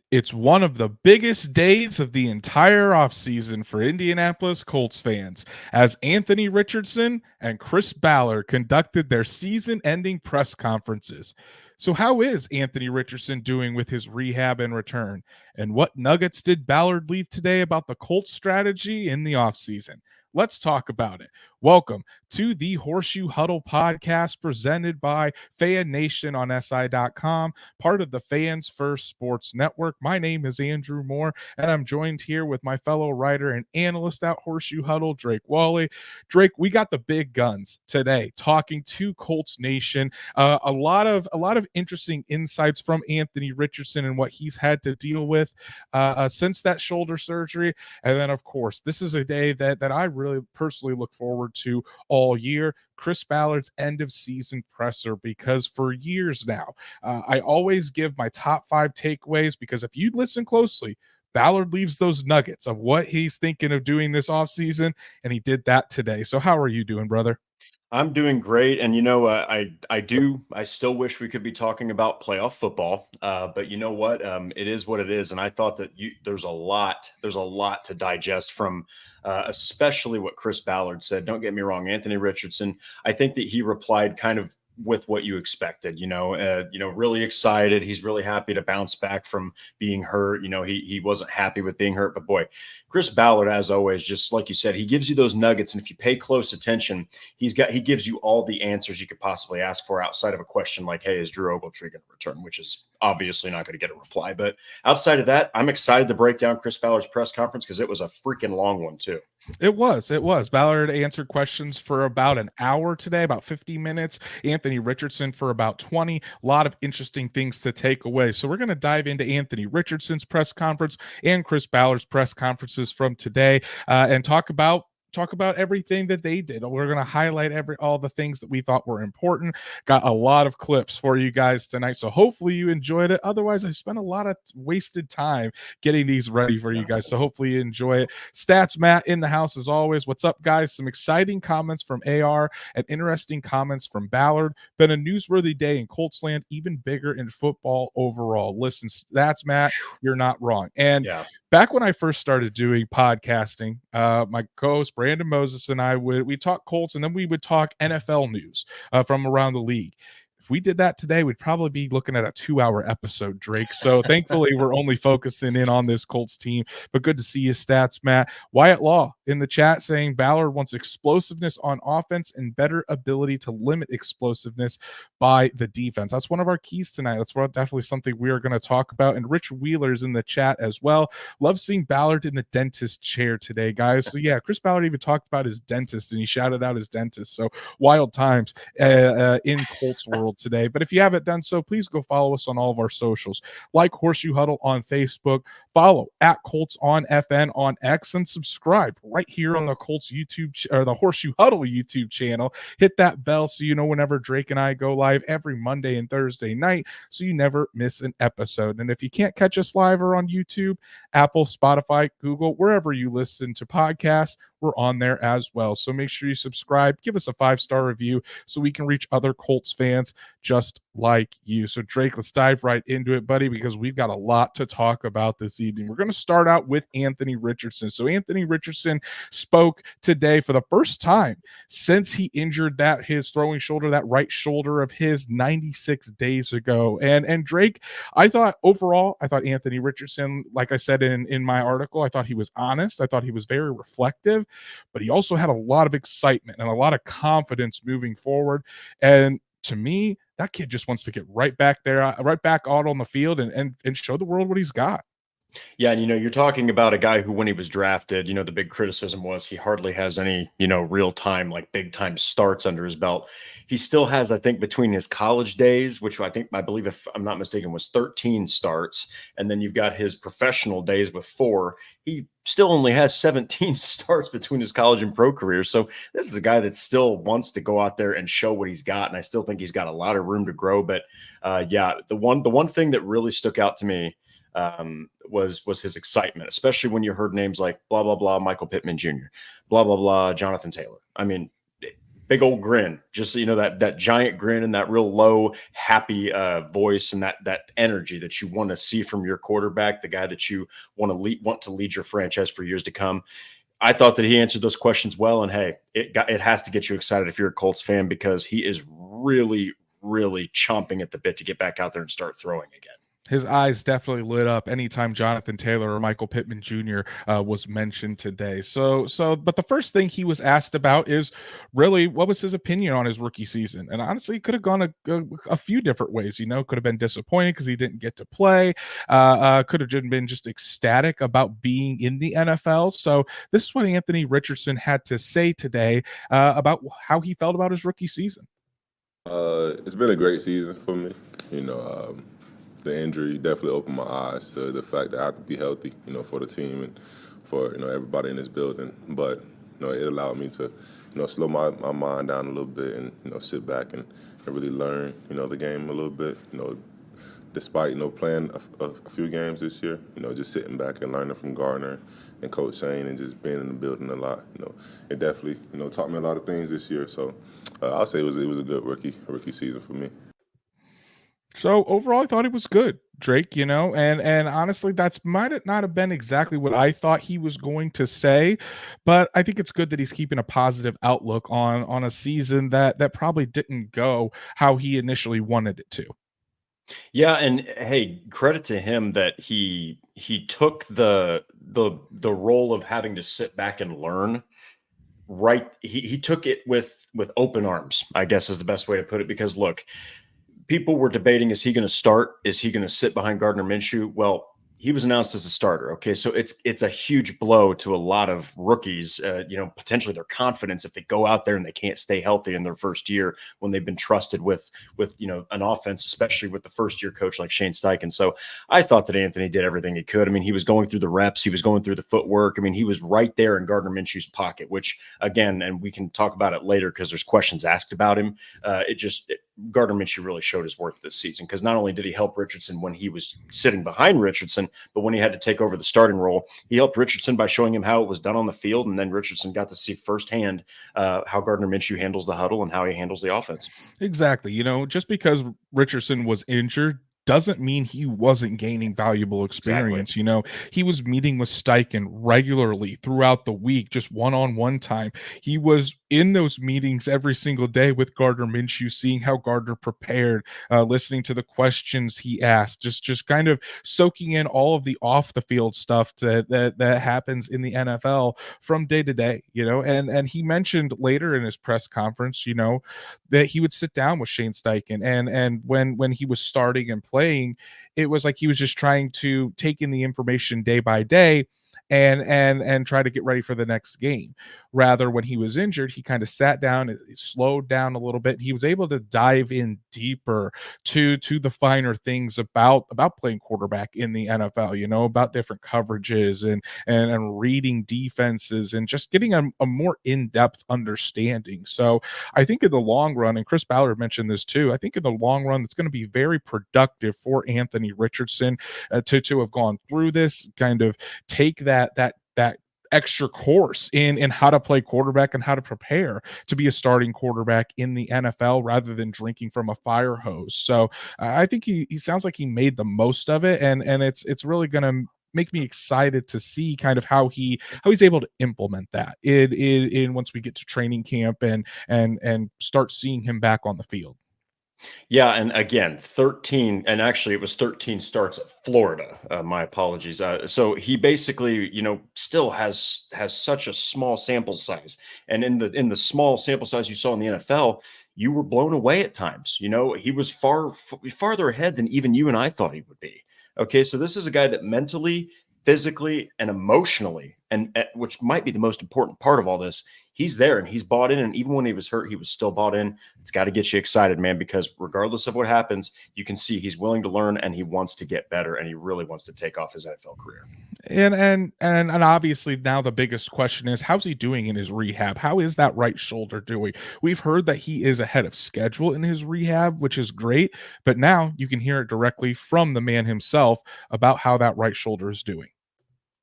It's one of the biggest days of the entire offseason for Indianapolis Colts fans as Anthony Richardson and Chris Ballard conducted their season ending press conferences. So, how is Anthony Richardson doing with his rehab and return? And what nuggets did Ballard leave today about the Colts strategy in the offseason? Let's talk about it. Welcome to the Horseshoe Huddle Podcast presented by Fan Nation on SI.com, part of the Fans First Sports Network. My name is Andrew Moore, and I'm joined here with my fellow writer and analyst at Horseshoe Huddle, Drake Wally. Drake, we got the big guns today talking to Colts Nation. A lot of interesting insights from Anthony Richardson and what he's had to deal with since that shoulder surgery. And then, of course, this is a day that I really personally look forward to all year. Chris Ballard's end of season presser, because for years now, I always give my top 5 takeaways, because if you listen closely, Ballard leaves those nuggets of what he's thinking of doing this offseason, and he did that today. So how are you doing, brother? I'm doing great, and I still wish we could be talking about playoff football, but you know what? It is what it is, and I thought that there's a lot to digest from, especially what Chris Ballard said. Don't get me wrong, Anthony Richardson. I think that he replied kind of with what you expected. Really excited. He's really happy to bounce back from being hurt. He wasn't happy with being hurt, but boy, Chris Ballard, as always, just like you said, he gives you those nuggets, and if you pay close attention, he gives you all the answers you could possibly ask for outside of a question like, "Hey, is Drew Ogletree going to return?" Which is obviously not going to get a reply. But outside of that, I'm excited to break down Chris Ballard's press conference because it was a freaking long one too. It was. Ballard answered questions for about an hour today, about 50 minutes. Anthony Richardson for about 20. A lot of interesting things to take away. So we're going to dive into Anthony Richardson's press conference and Chris Ballard's press conferences from today, and talk about everything that they did. We're going to highlight all the things that we thought were important. Got a lot of clips for you guys tonight, so hopefully you enjoyed it. Otherwise, I spent a lot of wasted time getting these ready for you guys, so hopefully you enjoy it. Stats Matt in the house as always. What's up, guys? Some exciting comments from AR and interesting comments from Ballard. Been a newsworthy day in Colts land, even bigger in football overall. Listen, Stats Matt, you're not wrong. And back when I first started doing podcasting, my co-host Brandon Moses and I we talk Colts, and then we would talk NFL news from around the league. If we did that today, we'd probably be looking at a 2-hour episode, Drake. So thankfully, we're only focusing in on this Colts team. But good to see you, Stats, Matt. Wyatt Law in the chat saying Ballard wants explosiveness on offense and better ability to limit explosiveness by the defense. That's one of our keys tonight. That's definitely something we are going to talk about. And Rich Wheeler's in the chat as well. Love seeing Ballard in the dentist chair today, guys. So yeah, Chris Ballard even talked about his dentist, and he shouted out his dentist. So wild times in Colts world today. But if you haven't done so, please go follow us on all of our socials. Like Horseshoe Huddle on Facebook, follow at Colts on FN on X, and subscribe right here on the Colts YouTube or the Horseshoe Huddle YouTube channel. Hit that bell so you know whenever Drake and I go live every Monday and Thursday night, so you never miss an episode. And if you can't catch us live or on YouTube, Apple, Spotify, Google, wherever you listen to podcasts, we're on there as well. So make sure you subscribe, give us a 5-star review so we can reach other Colts fans just like you. So Drake, let's dive right into it, buddy, because we've got a lot to talk about this evening. We're going to start out with Anthony Richardson. So Anthony Richardson spoke today for the first time since he injured his throwing shoulder, that right shoulder of his 96 days ago. And Drake, I thought Anthony Richardson, like I said in my article, I thought he was honest. I thought he was very reflective, but he also had a lot of excitement and a lot of confidence moving forward. And to me, that kid just wants to get right back there, right back out on the field and show the world what he's got. Yeah, and you're talking about a guy who, when he was drafted, the big criticism was he hardly has any, real time, like big time starts under his belt. He still has, I think, between his college days, which I believe, if I'm not mistaken, was 13 starts, and then you've got his professional days with 4. He still only has 17 starts between his college and pro career. So this is a guy that still wants to go out there and show what he's got, and I still think he's got a lot of room to grow. But the one thing that really stuck out to me was his excitement, especially when you heard names like blah, blah, blah, Michael Pittman Jr., blah, blah, blah, Jonathan Taylor. I mean, big old grin, just that giant grin and that real low, happy voice and that energy that you want to see from your quarterback, the guy that you want to lead your franchise for years to come. I thought that he answered those questions well, and hey, it has to get you excited if you're a Colts fan, because he is really, really chomping at the bit to get back out there and start throwing again. His eyes definitely lit up anytime Jonathan Taylor or Michael Pittman Jr. Was mentioned today. But the first thing he was asked about is really what was his opinion on his rookie season. And honestly, it could have gone a few different ways. Could have been disappointed because he didn't get to play. Could have been just ecstatic about being in the NFL. So this is what Anthony Richardson had to say today about how he felt about his rookie season. It's been a great season for me. The injury definitely opened my eyes to the fact that I have to be healthy, for the team and for, everybody in this building. But, it allowed me to, slow my mind down a little bit and, sit back and really learn, the game a little bit, despite, playing a few games this year, just sitting back and learning from Gardner and Coach Shane and just being in the building a lot. It definitely, taught me a lot of things this year. So I'll say it was a good rookie season for me. So overall, I thought it was good, Drake, and honestly, that's might not have been exactly what I thought he was going to say, but I think it's good that he's keeping a positive outlook on a season that probably didn't go how he initially wanted it to. Yeah, and hey, credit to him that he took the role of having to sit back and learn. Right, he took it with open arms, I guess is the best way to put it, because look, people were debating, is he going to start? Is he going to sit behind Gardner Minshew? Well, he was announced as a starter. Okay, so it's a huge blow to a lot of rookies. Potentially their confidence if they go out there and they can't stay healthy in their first year when they've been trusted with an offense, especially with the first year coach like Shane Steichen. So I thought that Anthony did everything he could. I mean, he was going through the reps, he was going through the footwork. I mean, he was right there in Gardner Minshew's pocket, which again, and we can talk about it later because there's questions asked about him. Gardner Minshew really showed his worth this season, because not only did he help Richardson when he was sitting behind Richardson, but when he had to take over the starting role, he helped Richardson by showing him how it was done on the field. And then Richardson got to see firsthand how Gardner Minshew handles the huddle and how he handles the offense. Exactly. Just because Richardson was injured doesn't mean he wasn't gaining valuable experience. Exactly. He was meeting with Steichen regularly throughout the week, just one-on-one time. He was in those meetings every single day with Gardner Minshew, seeing how Gardner prepared, listening to the questions he asked, just kind of soaking in all of the off the field stuff that happens in the NFL from day to day, and he mentioned later in his press conference, that he would sit down with Shane Steichen, and when he was starting and playing, it was like he was just trying to take in the information day by day and try to get ready for the next game. Rather, when he was injured, he kind of sat down and slowed down a little bit. He was able to dive in deeper to the finer things about playing quarterback in the NFL, about different coverages and reading defenses and just getting a more in-depth understanding. So I think in the long run, and Chris Ballard mentioned this too, I think in the long run, it's going to be very productive for Anthony Richardson to have gone through this, kind of take that extra course in how to play quarterback and how to prepare to be a starting quarterback in the NFL rather than drinking from a fire hose. So I think he sounds like he made the most of it, and it's really going to make me excited to see kind of how he's able to implement that in once we get to training camp and start seeing him back on the field. Yeah, and again, 13, and actually it was 13 starts at Florida. My apologies. So he basically, still has such a small sample size, and in the small sample size you saw in the NFL, you were blown away at times. He was farther ahead than even you and I thought he would be. Okay, so this is a guy that mentally, physically, and emotionally, and which might be the most important part of all this, he's there and he's bought in. And even when he was hurt, he was still bought in. It's got to get you excited, man, because regardless of what happens, you can see he's willing to learn and he wants to get better and he really wants to take off his NFL career. And obviously now the biggest question is, how's he doing in his rehab? How is that right shoulder doing? We've heard that he is ahead of schedule in his rehab, which is great, but now you can hear it directly from the man himself about how that right shoulder is doing.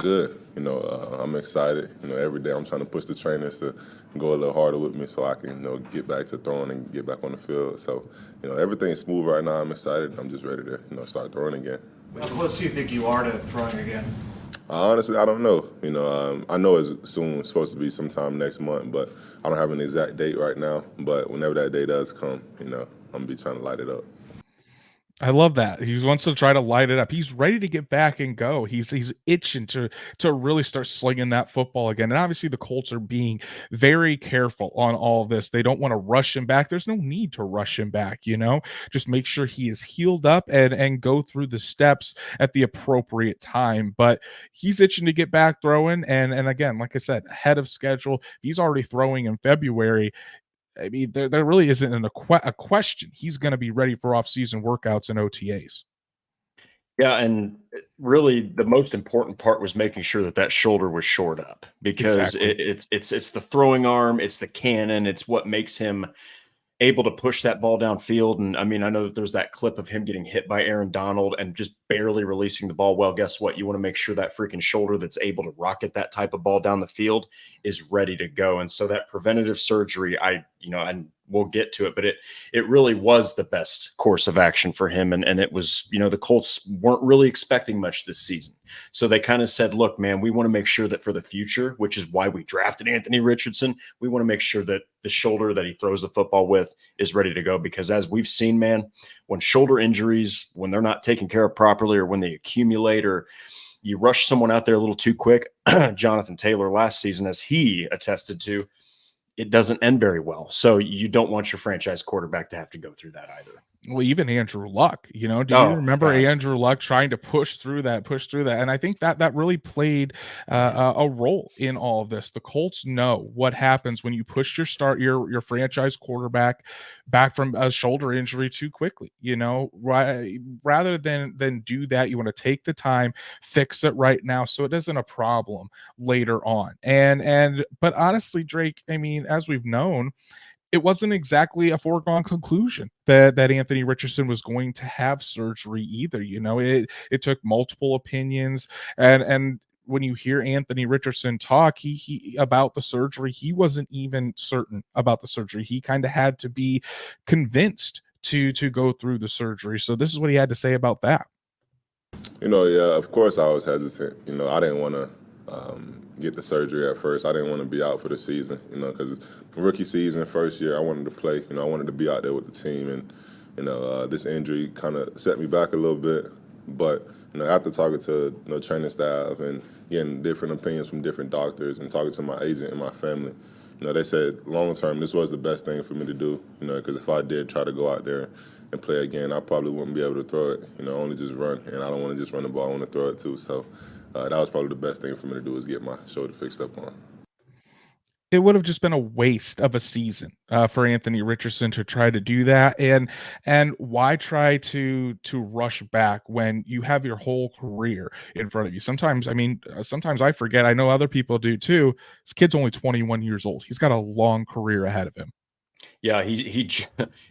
Good. I'm excited. Every day I'm trying to push the trainers to go a little harder with me so I can, get back to throwing and get back on the field. So, everything's smooth right now. I'm excited. I'm just ready to, start throwing again. How close do you think you are to throwing again? Honestly, I don't know. I know it's supposed to be sometime next month, but I don't have an exact date right now. But whenever that day does come, I'm going to be trying to light it up. I love that. He wants to try to light it up. He's ready to get back and go. He's itching to really start slinging that football again. And obviously the Colts are being very careful on all of this. They don't want to rush him back. There's no need to rush him back, Just make sure he is healed up and go through the steps at the appropriate time. But he's itching to get back throwing. And again, like I said, ahead of schedule. He's already throwing in February. I mean, there really isn't a question. He's going to be ready for off-season workouts and OTAs. Yeah, and really the most important part was making sure that shoulder was shored up, because Exactly. it's the throwing arm, it's the cannon, it's what makes him able to push that ball downfield. And I mean, I know that there's that clip of him getting hit by Aaron Donald and just barely releasing the ball. Well, guess what? You want to make sure that freaking shoulder that's able to rocket that type of ball down the field is ready to go. And so that preventative surgery, and we'll get to it, but it really was the best course of action for him. And it was, the Colts weren't really expecting much this season. So they kind of said, look, man, we want to make sure that for the future, which is why we drafted Anthony Richardson, we want to make sure that the shoulder that he throws the football with is ready to go. Because as we've seen, man, when shoulder injuries, when they're not taken care of properly, or when they accumulate, or you rush someone out there a little too quick, Jonathan Taylor last season, as he attested to, it doesn't end very well. So you don't want your franchise quarterback to have to go through that either. Well, even Andrew Luck, do you remember God. Andrew Luck trying to push through that? And I think that really played a role in all of this. The Colts know what happens when you push your franchise quarterback back from a shoulder injury too quickly. Rather than do that, you want to take the time, fix it right now, so it isn't a problem later on. But honestly, Drake, I mean, as we've known, it wasn't exactly a foregone conclusion that Anthony Richardson was going to have surgery either. It took multiple opinions, and when you hear Anthony Richardson talk, he about the surgery, he wasn't even certain about the surgery. He kind of had to be convinced to go through the surgery. So this is what he had to say about that. Yeah, of course I was hesitant. I didn't want to get the surgery at first. I didn't want to be out for the season, because rookie season, first year, I wanted to play. I wanted to be out there with the team, and this injury kind of set me back a little bit. But after talking to training staff and getting different opinions from different doctors and talking to my agent and my family, they said long term this was the best thing for me to do. Because if I did try to go out there and play again, I probably wouldn't be able to throw it. Only just run, and I don't want to just run the ball. I want to throw it too. So. That was probably the best thing for me to do, is get my shoulder fixed up on. It would have just been a waste of a season for Anthony Richardson to try to do that. And why try to rush back when you have your whole career in front of you? Sometimes I forget. I know other people do too. This kid's only 21 years old. He's got a long career ahead of him. Yeah, he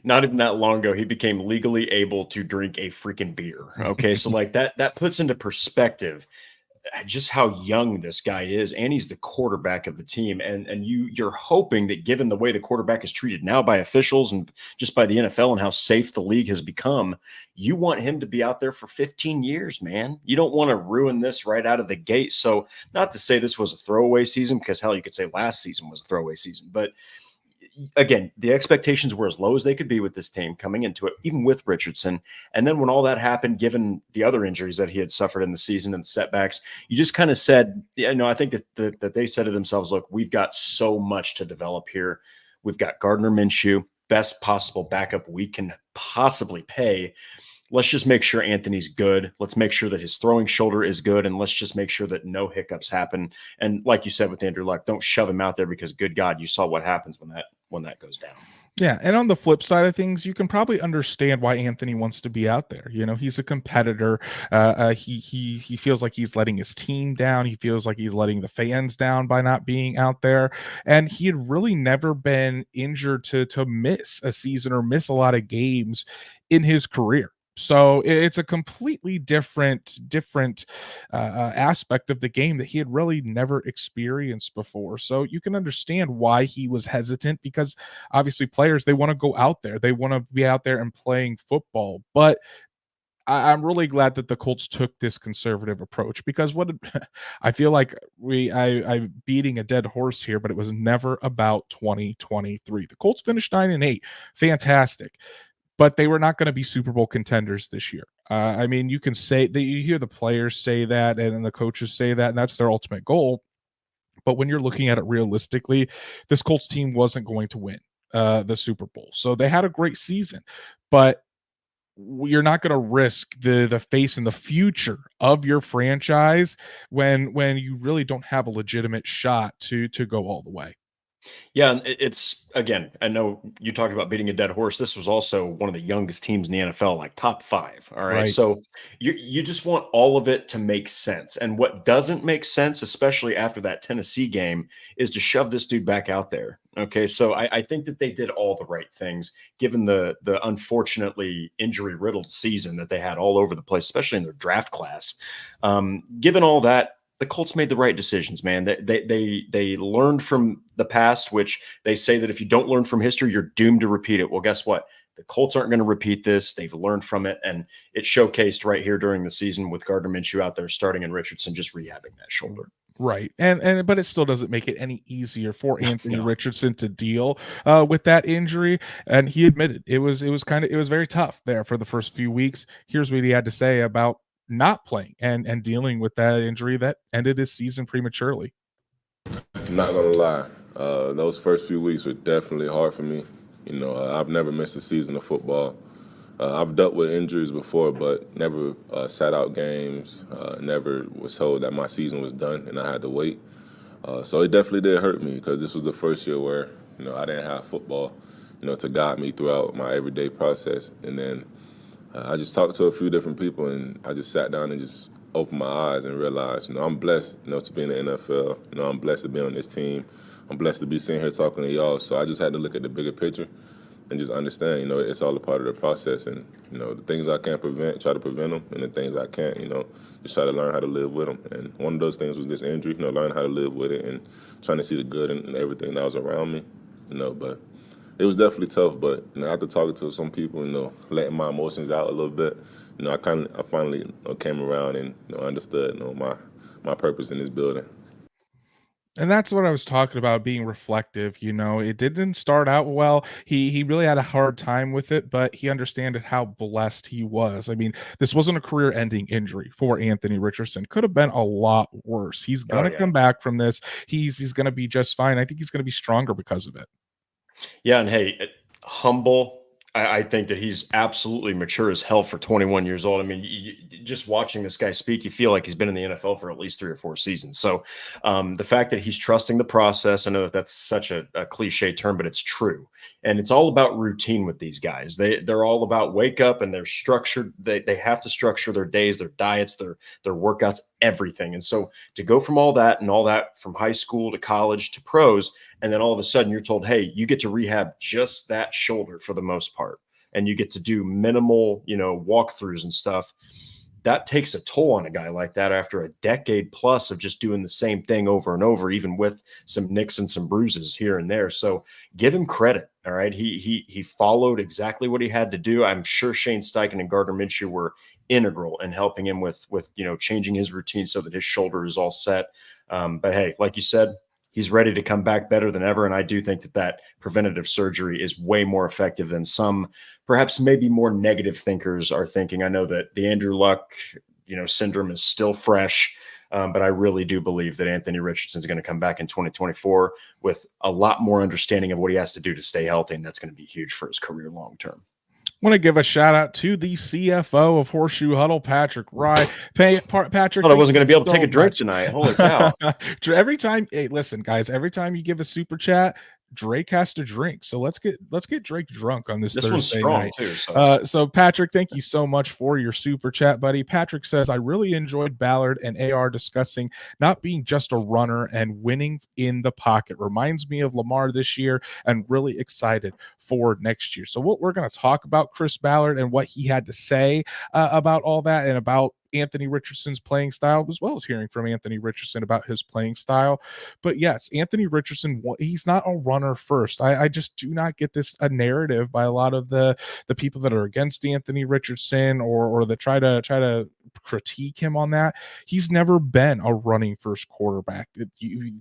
not even that long ago, he became legally able to drink a freaking beer. Okay, so like that puts into perspective just how young this guy is, and he's the quarterback of the team. And you're hoping that, given the way the quarterback is treated now by officials and just by the NFL and how safe the league has become, you want him to be out there for 15 years, man. You don't want to ruin this right out of the gate. So not to say this was a throwaway season, because hell, you could say last season was a throwaway season, but again, the expectations were as low as they could be with this team coming into it, even with Richardson. And then when all that happened, given the other injuries that he had suffered in the season and the setbacks, you just kind of said, I think that they said to themselves, look, we've got so much to develop here. We've got Gardner Minshew, best possible backup we can possibly pay. Let's just make sure Anthony's good. Let's make sure that his throwing shoulder is good. And let's just make sure that no hiccups happen. And like you said with Andrew Luck, don't shove him out there, because good God, you saw what happens when that goes down. Yeah, and on the flip side of things, you can probably understand why Anthony wants to be out there. He's a competitor. He feels like he's letting his team down. He feels like he's letting the fans down by not being out there. And he had really never been injured to miss a season or miss a lot of games in his career. So it's a completely different aspect of the game that he had really never experienced before. So you can understand why he was hesitant, because obviously players, they want to go out there, they want to be out there and playing football. But I'm really glad that the Colts took this conservative approach, because I feel like I'm beating a dead horse here, but it was never about 2023. The Colts finished 9-8, fantastic, but they were not going to be Super Bowl contenders this year. I mean, you can say that, you hear the players say that, and then the coaches say that, and that's their ultimate goal. But when you're looking at it realistically, this Colts team wasn't going to win the Super Bowl. So they had a great season, but you're not going to risk the face and the future of your franchise when you really don't have a legitimate shot to go all the way. Yeah, and it's, again, I know you talked about beating a dead horse. This was also one of the youngest teams in the NFL, like top 5. All right. Right. So you just want all of it to make sense. And what doesn't make sense, especially after that Tennessee game, is to shove this dude back out there. Okay. So I think that they did all the right things, given the unfortunately injury-riddled season that they had all over the place, especially in their draft class. Given all that, the Colts made the right decisions, man. They learned from the past, which they say that if you don't learn from history, you're doomed to repeat it. Well, guess what? The Colts aren't going to repeat this. They've learned from it, and it showcased right here during the season with Gardner Minshew out there starting and Richardson just rehabbing that shoulder. Right. But it still doesn't make it any easier for Anthony No. Richardson to deal with that injury. And he admitted it was very tough there for the first few weeks. Here's what he had to say about not playing and dealing with that injury that ended his season prematurely. I'm not gonna lie, those first few weeks were definitely hard for me. I've never missed a season of football. I've dealt with injuries before, but never sat out games. Never was told that my season was done and I had to wait. So it definitely did hurt me, because this was the first year where I didn't have football, to guide me throughout my everyday process. And then I just talked to a few different people, and I just sat down and just opened my eyes and realized, I'm blessed, to be in the NFL. I'm blessed to be on this team. I'm blessed to be sitting here talking to y'all. So I just had to look at the bigger picture and just understand, it's all a part of the process. And, the things I can't prevent, try to prevent them. And the things I can't, just try to learn how to live with them. And one of those things was this injury, learn how to live with it and trying to see the good in everything that was around me, but it was definitely tough. But, after talking to some people, letting my emotions out a little bit, I finally came around and understood, my purpose in this building. And that's what I was talking about, being reflective. It didn't start out well. He really had a hard time with it, but he understood how blessed he was. I mean, this wasn't a career-ending injury for Anthony Richardson. Could have been a lot worse. He's gonna come back from this. He's gonna be just fine. I think he's gonna be stronger because of it. Yeah, and hey, humble. I think that he's absolutely mature as hell for 21 years old. I mean, just watching this guy speak, you feel like he's been in the NFL for at least 3 or 4 seasons. So the fact that he's trusting the process, I know that that's such a cliche term, but it's true. And it's all about routine with these guys. They're all about wake up, and they're structured. They have to structure their days, their diets, their workouts, everything. And so to go from all that from high school to college to pros, and then all of a sudden you're told, hey, you get to rehab just that shoulder for the most part, and you get to do minimal, walkthroughs and stuff. That takes a toll on a guy like that after a decade plus of just doing the same thing over and over, even with some nicks and some bruises here and there. So give him credit. All right. He followed exactly what he had to do. I'm sure Shane Steichen and Gardner Minshew were integral in helping him with changing his routine so that his shoulder is all set. But hey, like you said, he's ready to come back better than ever. And I do think that preventative surgery is way more effective than some, perhaps maybe more negative thinkers are thinking. I know that the Andrew Luck, syndrome is still fresh. But I really do believe that Anthony Richardson is going to come back in 2024 with a lot more understanding of what he has to do to stay healthy. And that's going to be huge for his career long-term. I want to give a shout out to the CFO of Horseshoe Huddle, Patrick Rye. Patrick, I wasn't going to be able to take a drink tonight. Holy cow. Every time, hey, listen, guys, every time you give a super chat, Drake has to drink. So let's get Drake drunk on this This one's Thursday strong night. too. So Patrick, thank you so much for your super chat, buddy. Patrick says, I really enjoyed Ballard and AR discussing not being just a runner and winning in the pocket. Reminds me of Lamar this year, and really excited for next year. So what we're going to talk about Chris Ballard and what he had to say about all that, and about Anthony Richardson's playing style, as well as hearing from Anthony Richardson about his playing style. But yes, Anthony Richardson, he's not a runner first. I just do not get this a narrative by a lot of the people that are against Anthony Richardson, or that try to critique him on that. He's never been a running first quarterback. You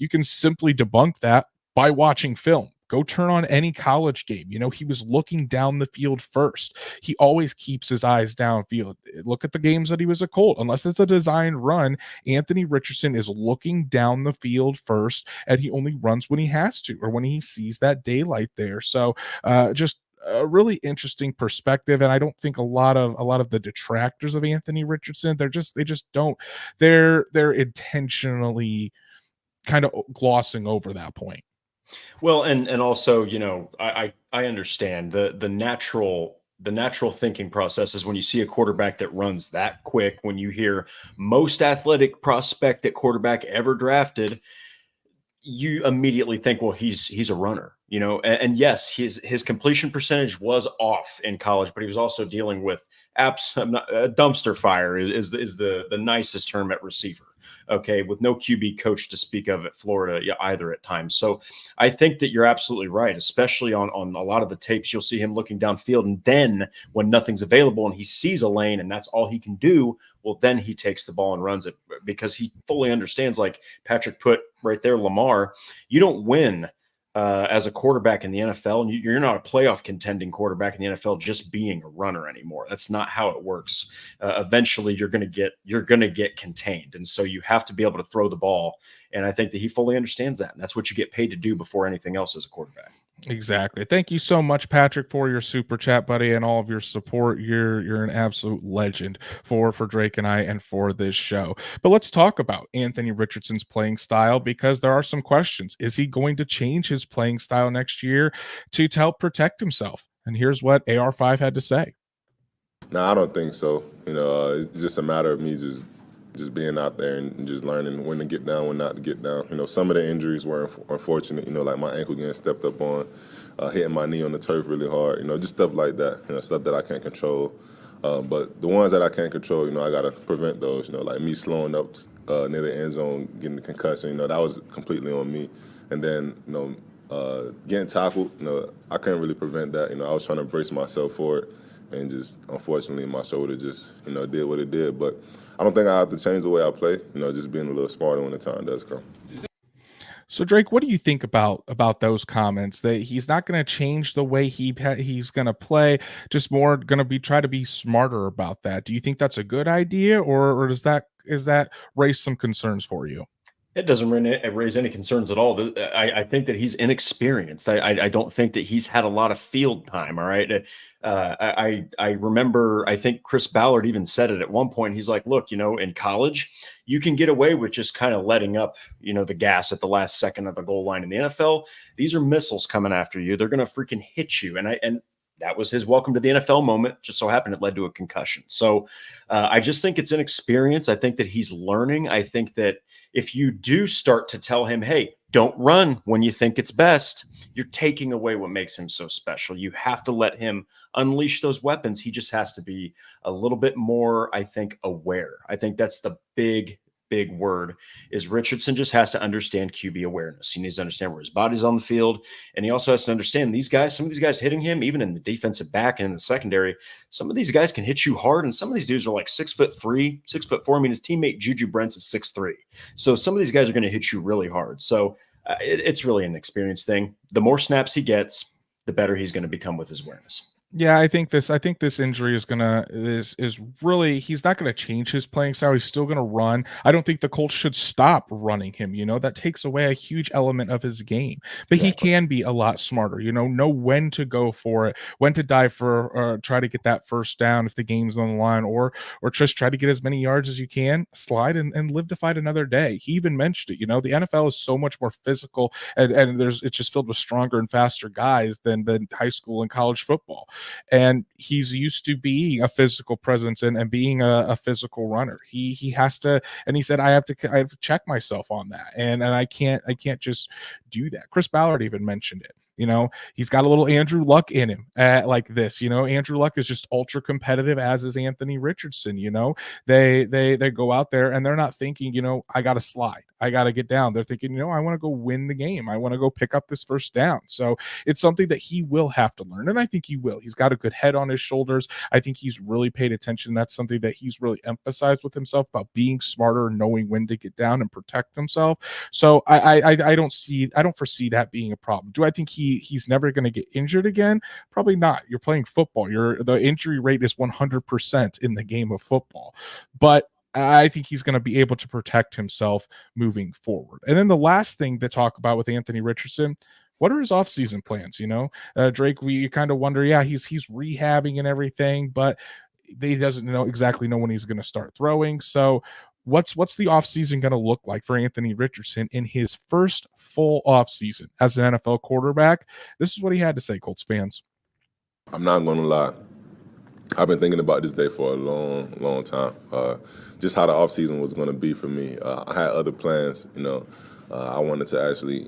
can simply debunk that by watching film. Go turn on any college game. He was looking down the field first. He always keeps his eyes downfield. Look at the games that he was a Colt. Unless it's a designed run, Anthony Richardson is looking down the field first, and he only runs when he has to, or when he sees that daylight there. So just a really interesting perspective. And I don't think a lot of the detractors of Anthony Richardson, they're intentionally kind of glossing over that point. Well, and also, I understand the natural thinking process is when you see a quarterback that runs that quick, when you hear most athletic prospect at quarterback ever drafted, you immediately think, well, he's a runner, and yes, his completion percentage was off in college, but he was also dealing with a dumpster fire is the nicest term at receiver. Okay. With no QB coach to speak of at Florida either at times. So I think that you're absolutely right, especially on a lot of the tapes, you'll see him looking downfield, and then when nothing's available and he sees a lane and that's all he can do, well, then he takes the ball and runs it, because he fully understands, like Patrick put right there, Lamar, you don't win as a quarterback in the NFL, and you're not a playoff contending quarterback in the NFL just being a runner anymore. That's not how it works. Eventually, you're going to get contained, and so you have to be able to throw the ball. And I think that he fully understands that, and that's what you get paid to do before anything else as a quarterback. Exactly. Thank you so much, Patrick, for your super chat, buddy, and all of your support. You're an absolute legend for Drake and I, and for this show. But let's talk about Anthony Richardson's playing style, because there are some questions. Is he going to change his playing style next year to help protect himself? And here's what AR5 had to say. No, I don't think so. It's just a matter of me just being out there and just learning when to get down, when not to get down. Some of the injuries were unfortunate, like my ankle getting stepped up on, hitting my knee on the turf really hard, just stuff like that, stuff that I can't control. But the ones that I can't control, I got to prevent those, like me slowing up near the end zone, getting the concussion, that was completely on me. And then, getting tackled, I couldn't really prevent that. I was trying to brace myself for it, and just unfortunately my shoulder just, did what it did. But I don't think I have to change the way I play, just being a little smarter when the time does come. So Drake, what do you think about those comments, that he's not going to change the way he's going to play, just more going to try to be smarter about that? Do you think that's a good idea, or is that raise some concerns for you? It doesn't raise any concerns at all. I think that he's inexperienced. I don't think that he's had a lot of field time. All right. I remember, I think Chris Ballard even said it at one point. He's like, look, in college, you can get away with just kind of letting up, the gas at the last second of the goal line. In the NFL, these are missiles coming after you. They're going to freaking hit you. And that was his welcome to the NFL moment. Just so happened it led to a concussion. So I just think it's inexperience. I think that he's learning. I think that if you do start to tell him, hey, don't run when you think it's best, you're taking away what makes him so special. You have to let him unleash those weapons. He just has to be a little bit more, I think, aware. I think that's the big word, is Richardson just has to understand QB awareness. He needs to understand where his body's on the field. And he also has to understand some of these guys hitting him, even in the defensive back and in the secondary, some of these guys can hit you hard. And some of these dudes are like 6'3", 6'4". I mean, his teammate Juju Brents is 6'3". So some of these guys are going to hit you really hard. So it's really an experience thing. The more snaps he gets, the better he's going to become with his awareness. Yeah, I think this injury is really, he's not gonna change his playing style. He's still gonna run. I don't think the Colts should stop running him, that takes away a huge element of his game. But he Exactly. can be a lot smarter, know when to go for it, when to dive for try to get that first down if the game's on the line, or just try to get as many yards as you can, slide and live to fight another day. He even mentioned it, the NFL is so much more physical, and it's just filled with stronger and faster guys than high school and college football, and he's used to being a physical presence and being a physical runner. He has to, and he said I have to check myself on that, and I can't just do that. Chris Ballard even mentioned it. He's got a little Andrew Luck in him, like this. Andrew Luck is just ultra competitive, as is Anthony Richardson. They go out there and they're not thinking, I got to slide, I got to get down. They're thinking, I want to go win the game, I want to go pick up this first down. So it's something that he will have to learn, and I think he will. He's got a good head on his shoulders. I think he's really paid attention. That's something that he's really emphasized with himself, about being smarter and knowing when to get down and protect himself. So I don't foresee that being a problem. Do I think he's never going to get injured again? Probably not. You're playing football. The injury rate is 100% in the game of football, but I think he's going to be able to protect himself moving forward. And then the last thing to talk about with Anthony Richardson, what are his offseason plans? Drake, we kind of wonder, yeah, he's rehabbing and everything, but he doesn't exactly know when he's going to start throwing. So what's the offseason going to look like for Anthony Richardson in his first full offseason as an NFL quarterback? This is what he had to say, Colts fans. I'm not going to lie. I've been thinking about this day for a long, long time. Just how the offseason was going to be for me. I had other plans, I wanted to actually,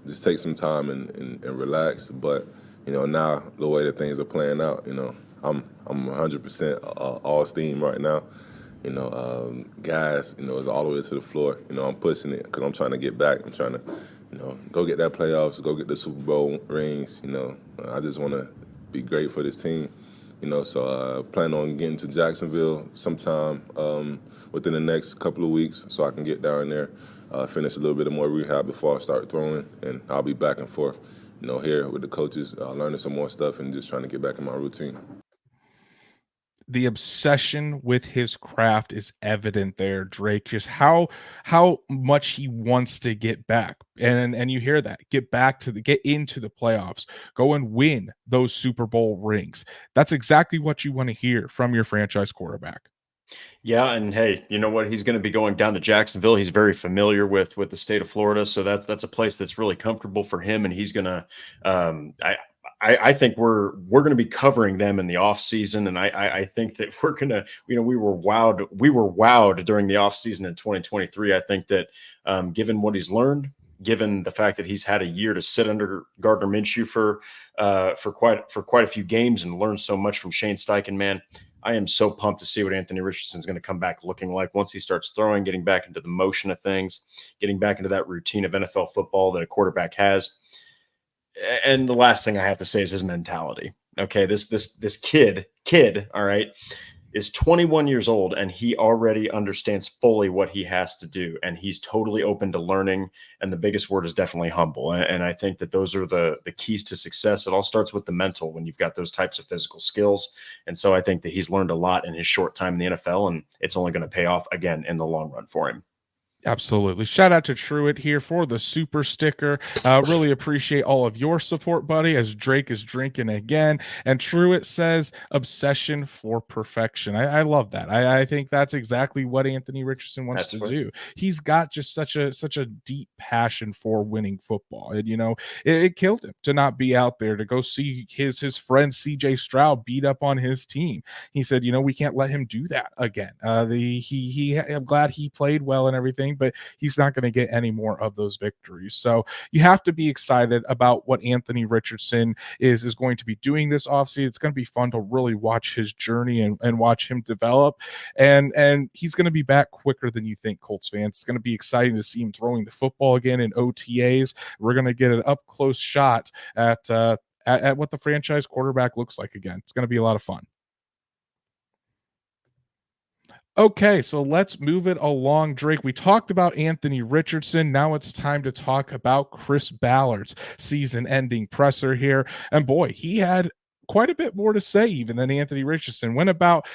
just take some time and relax. But, now the way that things are playing out, I'm 100% all steam right now. Gas, is all the way to the floor. I'm pushing it because I'm trying to get back. I'm trying to, go get that playoffs, go get the Super Bowl rings. I just want to be great for this team. So plan on getting to Jacksonville sometime within the next couple of weeks so I can get down there, finish a little bit of more rehab before I start throwing, and I'll be back and forth, here with the coaches, learning some more stuff and just trying to get back in my routine. The obsession with his craft is evident there, Drake. Just how much he wants to get back, and you hear that, get into the playoffs, go and win those Super Bowl rings. That's exactly what you want to hear from your franchise quarterback. Yeah, and hey, you know what? He's going to be going down to Jacksonville. He's very familiar with the state of Florida, so that's a place that's really comfortable for him, and he's going to. I think we're going to be covering them in the off season, and I think that we're going to. We were wowed during the off season in 2023. I think that given what he's learned, given the fact that he's had a year to sit under Gardner Minshew for quite a few games and learn so much from Shane Steichen, man. I am so pumped to see what Anthony Richardson is going to come back looking like once he starts throwing, getting back into the motion of things, getting back into that routine of NFL football that a quarterback has. And the last thing I have to say is his mentality. Okay, this kid, all right, is 21 years old, and he already understands fully what he has to do, and he's totally open to learning. And the biggest word is definitely humble. And I think that those are the keys to success. It all starts with the mental when you've got those types of physical skills. And so I think that he's learned a lot in his short time in the NFL, and it's only going to pay off again in the long run for him. Absolutely. Shout out to Truitt here for the super sticker. Really appreciate all of your support, buddy, as Drake is drinking again. And Truitt says, obsession for perfection. I love that. I think that's exactly what Anthony Richardson wants to do. He's got just such a deep passion for winning football. And, it killed him to not be out there to go see his friend CJ Stroud beat up on his team. He said, we can't let him do that again. I'm glad he played well and everything, but he's not going to get any more of those victories. So you have to be excited about what Anthony Richardson is going to be doing this offseason. It's going to be fun to really watch his journey and watch him develop. And he's going to be back quicker than you think, Colts fans. It's going to be exciting to see him throwing the football again in OTAs. We're going to get an up close shot at what the franchise quarterback looks like again. It's going to be a lot of fun. Okay, so let's move it along, Drake. We talked about Anthony Richardson. Now it's time to talk about Chris Ballard's season-ending presser here. And boy, he had quite a bit more to say even than Anthony Richardson. Went about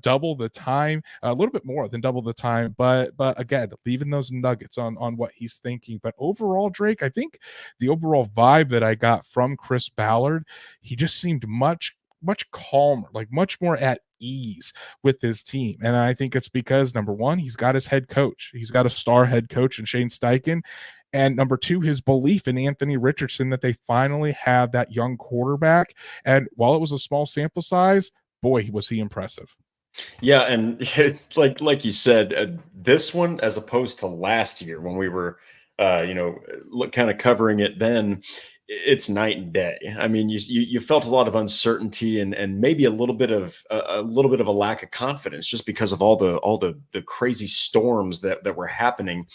double the time, a little bit more than double the time, but again, leaving those nuggets on what he's thinking. But overall, Drake, I think the overall vibe that I got from Chris Ballard, he just seemed much calmer, like much more at ease with his team. And I think it's because number one, he's got his head coach. He's got a star head coach in Shane Steichen. And number two, his belief in Anthony Richardson that they finally have that young quarterback. And while it was a small sample size, boy, was he impressive. Yeah, and it's like you said, this one as opposed to last year when we were, kind of covering it then, it's night and day. I mean, you felt a lot of uncertainty and maybe a little bit of a lack of confidence just because of all the crazy storms that were happening.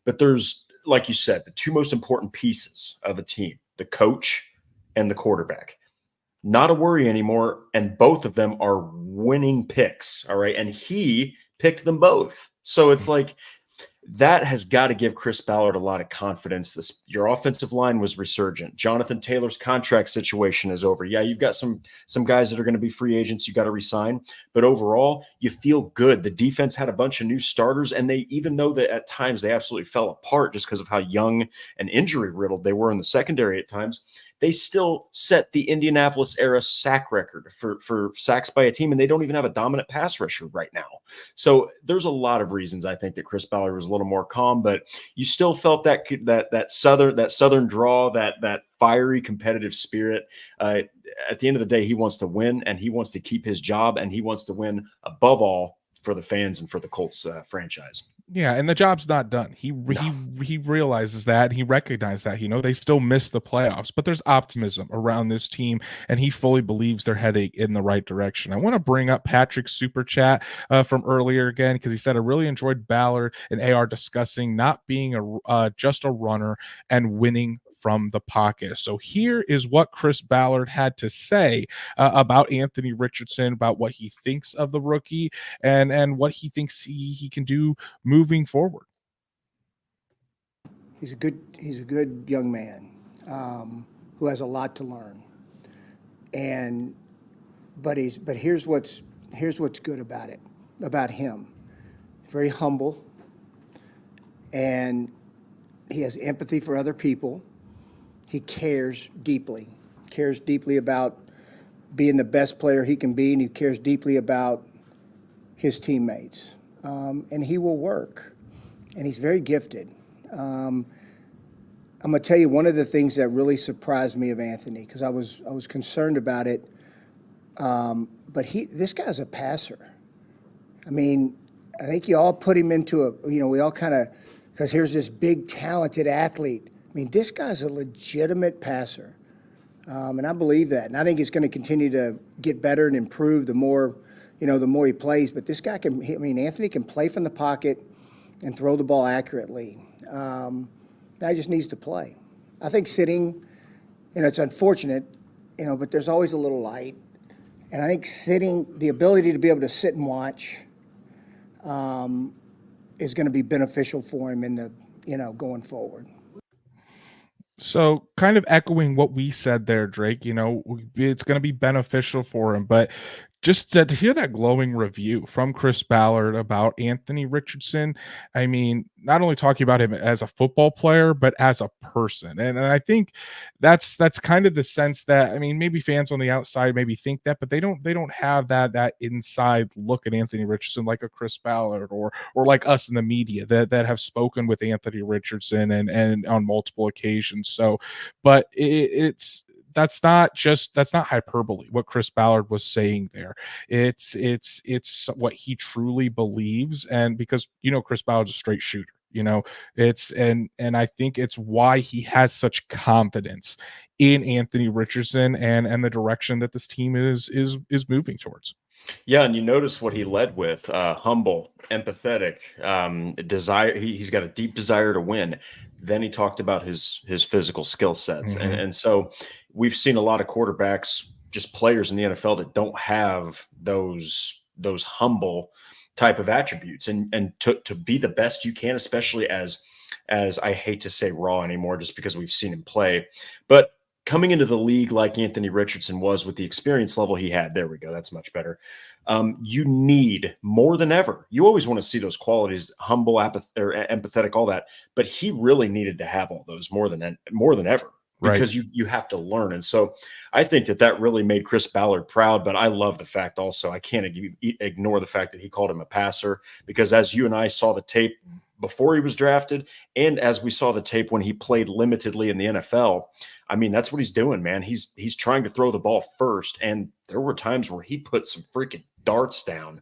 But there's, like you said, the two most important pieces of a team: the coach and the quarterback. Not a worry anymore. And both of them are winning picks. All right. And he picked them both. So it's like that has got to give Chris Ballard a lot of confidence. Your offensive line was resurgent. Jonathan Taylor's contract situation is over. Yeah, you've got some guys that are going to be free agents you got to resign. But overall, you feel good. The defense had a bunch of new starters. And they, even though that at times they absolutely fell apart just because of how young and injury riddled they were in the secondary at times, they still set the Indianapolis era sack record for sacks by a team, and they don't even have a dominant pass rusher right now. So there's a lot of reasons I think that Chris Ballard was a little more calm, but you still felt that southern draw, that fiery competitive spirit. At the end of the day, he wants to win, and he wants to keep his job, and he wants to win above all for the fans and for the Colts franchise. Yeah, and the job's not done. He realizes that. He recognized that. They still missed the playoffs, but there's optimism around this team, and he fully believes they're heading in the right direction. I want to bring up Patrick's super chat from earlier again because he said, I really enjoyed Ballard and AR discussing not being just a runner and winning from the pocket. So here is what Chris Ballard had to say about Anthony Richardson, about what he thinks of the rookie and what he thinks he can do moving forward. He's a good young man who has a lot to learn. But here's what's good about him. Very humble, and he has empathy for other people. He cares deeply about being the best player he can be, and he cares deeply about his teammates. And he will work, and he's very gifted. I'm going to tell you one of the things that really surprised me of Anthony, because I was concerned about it, but this guy's a passer. I mean, I think you all put him into we all kind of, because here's this big talented athlete. I mean, this guy's a legitimate passer, and I believe that. And I think he's going to continue to get better and improve the more he plays. But this guy Anthony can play from the pocket and throw the ball accurately. Now he just needs to play. I think sitting, it's unfortunate, but there's always a little light. And I think the ability to be able to sit and watch is going to be beneficial for him going forward. So kind of echoing what we said there, Drake, it's going to be beneficial for him, but just to hear that glowing review from Chris Ballard about Anthony Richardson, I mean, not only talking about him as a football player, but as a person. And I think that's kind of the sense that, I mean, maybe fans on the outside maybe think that, but they don't have that inside look at Anthony Richardson like a Chris Ballard or like us in the media that have spoken with Anthony Richardson and on multiple occasions. So, but that's not hyperbole what Chris Ballard was saying there. It's what he truly believes, and because Chris Ballard's a straight shooter, and I think it's why he has such confidence in Anthony Richardson and the direction that this team is moving towards. Yeah, and you notice what he led with: humble, empathetic, desire. He's got a deep desire to win. Then he talked about his physical skill sets, Mm-hmm. and so we've seen a lot of quarterbacks, just players in the NFL, that don't have those humble type of attributes, and to be the best you can, especially as I hate to say raw anymore, just because we've seen him play, but coming into the league like Anthony Richardson was with the experience level he had. There we go. That's much better. You need more than ever. You always want to see those qualities, humble, empathetic, all that. But he really needed to have all those more than ever, because you have to learn. And so I think that really made Chris Ballard proud. But I love the fact also, I can't ignore the fact that he called him a passer, because as you and I saw the tape before he was drafted, and as we saw the tape when he played limitedly in the NFL, I mean, that's what he's doing, man. He's trying to throw the ball first. And there were times where he put some freaking darts down,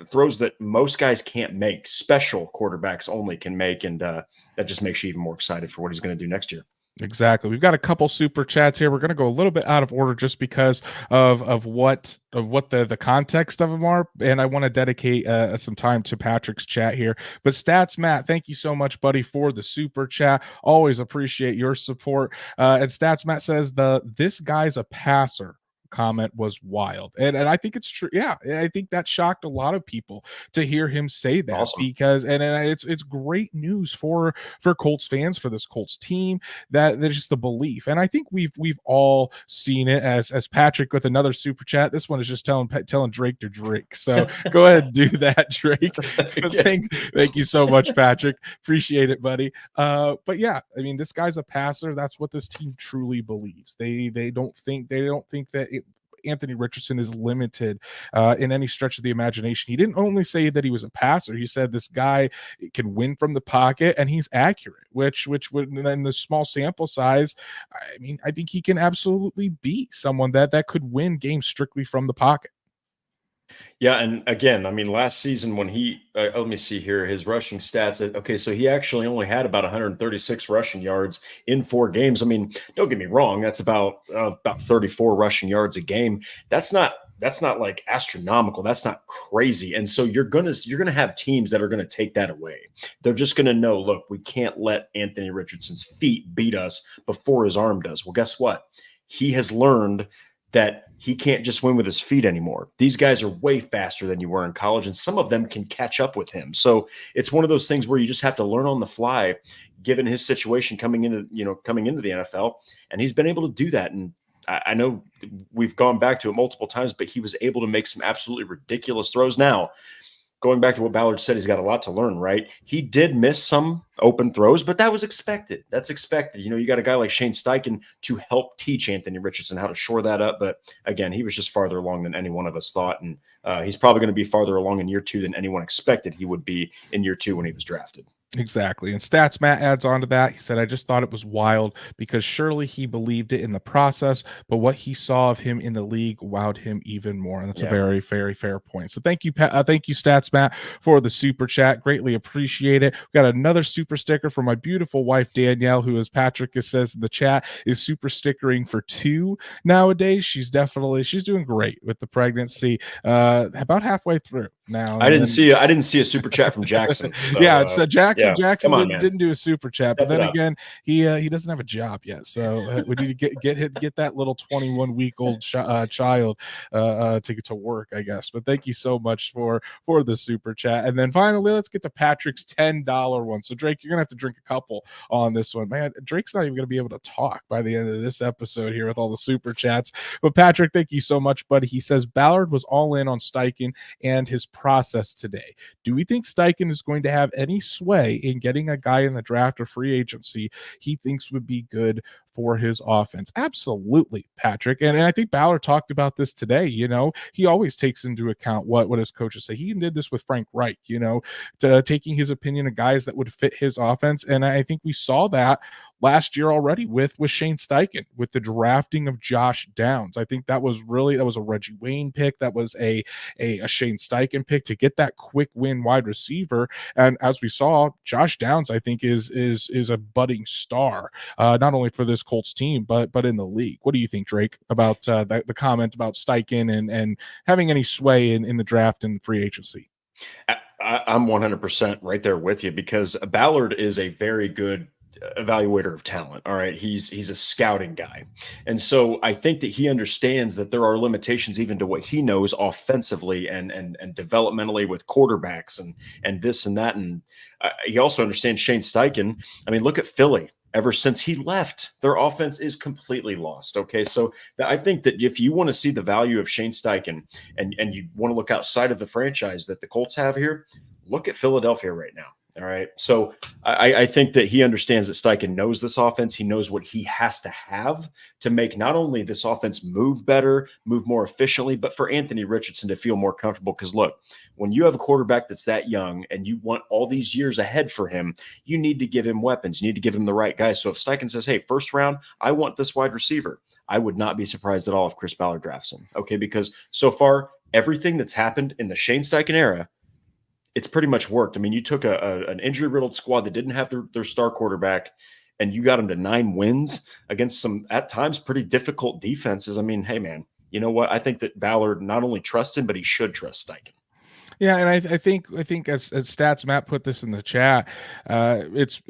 throws that most guys can't make, special quarterbacks only can make. And that just makes you even more excited for what he's going to do next year. Exactly. We've got a couple super chats here. We're going to go a little bit out of order just because of what the context of them are, and I want to dedicate some time to Patrick's chat here. But Stats Matt, thank you so much, buddy, for the super chat. Always appreciate your support. And Stats Matt says this guy's a passer comment was wild, and I think it's true. Yeah, I think that shocked a lot of people to hear him say that. Awesome. Because and it's great news for Colts fans, for this Colts team, that there's just the belief. And I think we've all seen it as Patrick with another super chat. This one is just telling Drake to drink. So go ahead and do that, Drake. Thank you so much, Patrick. Appreciate it, buddy. But yeah, I mean, this guy's a passer. That's what this team truly believes. They don't think that Anthony Richardson is limited in any stretch of the imagination. He didn't only say that he was a passer. He said this guy can win from the pocket and he's accurate, which would, in the small sample size, I mean, I think he can absolutely be someone that could win games strictly from the pocket. Yeah, and again, I mean, last season when he, let me see here, his rushing stats. Okay, so he actually only had about 136 rushing yards in 4 games. I mean, don't get me wrong, that's about 34 rushing yards a game. That's not like astronomical. That's not crazy. And so you're gonna have teams that are gonna take that away. They're just gonna know, look, we can't let Anthony Richardson's feet beat us before his arm does. Well, guess what? He has learned that he can't just win with his feet anymore. These guys are way faster than you were in college, and some of them can catch up with him. So it's one of those things where you just have to learn on the fly, given his situation coming into the NFL, and he's been able to do that. And I know we've gone back to it multiple times, but he was able to make some absolutely ridiculous throws. Now, going back to what Ballard said, he's got a lot to learn, right? He did miss some open throws, but that was expected. That's expected. You got a guy like Shane Steichen to help teach Anthony Richardson how to shore that up. But again, he was just farther along than any one of us thought. And he's probably going to be farther along in year 2 than anyone expected he would be in year 2 when he was drafted. Exactly. And Stats Matt adds on to that. He said, I just thought it was wild because surely he believed it in the process, but what he saw of him in the league wowed him even more. And that's a very, very fair point. So thank you, thank you, Stats Matt, for the super chat. Greatly appreciate it. We got another super sticker from my beautiful wife, Danielle, who, as Patrick says in the chat, is super stickering for 2 nowadays. She's doing great with the pregnancy, about halfway through now. I didn't see a super chat from Jackson. So, yeah, it's Jackson. Yeah. Jackson didn't do a super chat, but then again, he doesn't have a job yet, so we need to get that little 21-week-old child to work, I guess. But thank you so much for the super chat. And then finally, let's get to Patrick's $10 one. So Drake, you're gonna have to drink a couple on this one, man. Drake's not even gonna be able to talk by the end of this episode here with all the super chats. But Patrick, thank you so much, buddy. He says Ballard was all in on Steichen and his process today. Do we think Steichen is going to have any sway in getting a guy in the draft or free agency he thinks would be good for his offense? Absolutely, Patrick. And I think Ballard talked about this today. He always takes into account what his coaches say. He even did this with Frank Reich, taking his opinion of guys that would fit his offense. And I think we saw that last year already with Shane Steichen, with the drafting of Josh Downs. I think that was a Reggie Wayne pick. That was a Shane Steichen pick to get that quick win wide receiver. And as we saw, Josh Downs, I think, is a budding star, not only for this Colts team, but in the league. What do you think, Drake, about the comment about Steichen and having any sway in the draft and free agency? I'm 100% right there with you, because Ballard is a very good evaluator of talent. All right. He's a scouting guy. And so I think that he understands that there are limitations even to what he knows offensively and developmentally with quarterbacks and this and that. And he also understands Shane Steichen. I mean, look at Philly. ever since he left. Their offense is completely lost. Okay. So I think that if you want to see the value of Shane Steichen and you want to look outside of the franchise that the Colts have here, look at Philadelphia right now. All right. So I think that he understands that Steichen knows this offense. He knows what he has to have to make not only this offense move better, move more efficiently, but for Anthony Richardson to feel more comfortable. Because look, when you have a quarterback that's that young and you want all these years ahead for him, you need to give him weapons. You need to give him the right guys. So if Steichen says, hey, first round, I want this wide receiver, I would not be surprised at all if Chris Ballard drafts him. Okay. Because so far, everything that's happened in the Shane Steichen era, it's pretty much worked. I mean, you took an injury-riddled squad that didn't have their star quarterback, and you got them to 9 wins against some, at times, pretty difficult defenses. I mean, hey, man, you know what? I think that Ballard not only trusts him, but he should trust Steichen. Yeah, and I think as Stats Matt put this in the chat, it's